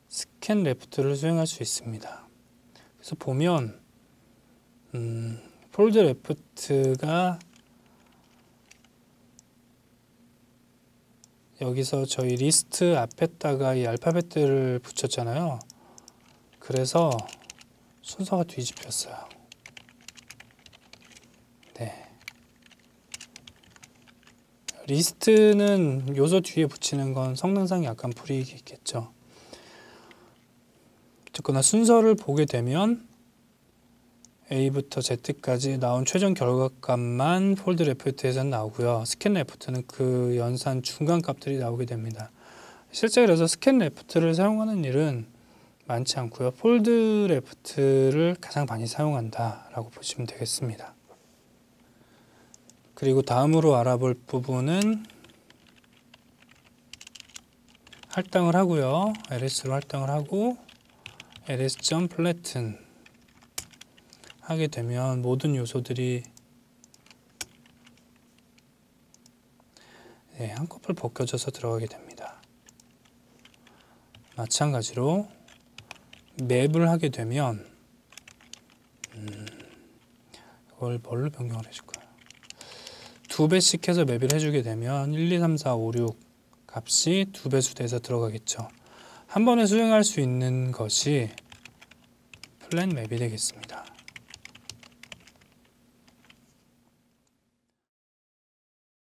[SPEAKER 1] 스캔 레프트를 수행할 수 있습니다. 그래서 보면 폴드 레프트가 여기서 저희 리스트 앞에다가 이 알파벳들을 붙였잖아요. 그래서 순서가 뒤집혔어요. 리스트는 요소 뒤에 붙이는 건 성능상 약간 불이익이 있겠죠. 어쨌거나 순서를 보게 되면 A부터 Z까지 나온 최종 결과값만 폴드 레프트에서는 나오고요. 스캔 레프트는 그 연산 중간 값들이 나오게 됩니다. 실제 그래서 스캔 레프트를 사용하는 일은 많지 않고요. 폴드 레프트를 가장 많이 사용한다라고 보시면 되겠습니다. 그리고 다음으로 알아볼 부분은 할당을 하고요. LS로 할당을 하고 ls.flatten 하게 되면 모든 요소들이 한꺼풀 벗겨져서 들어가게 됩니다. 마찬가지로 맵을 하게 되면 이걸 뭘로 변경을 해줄까요? 2배씩 해서 맵을 해주게 되면 1, 2, 3, 4, 5, 6 값이 2배수 돼서 들어가겠죠. 한 번에 수행할 수 있는 것이 플랜 맵이 되겠습니다.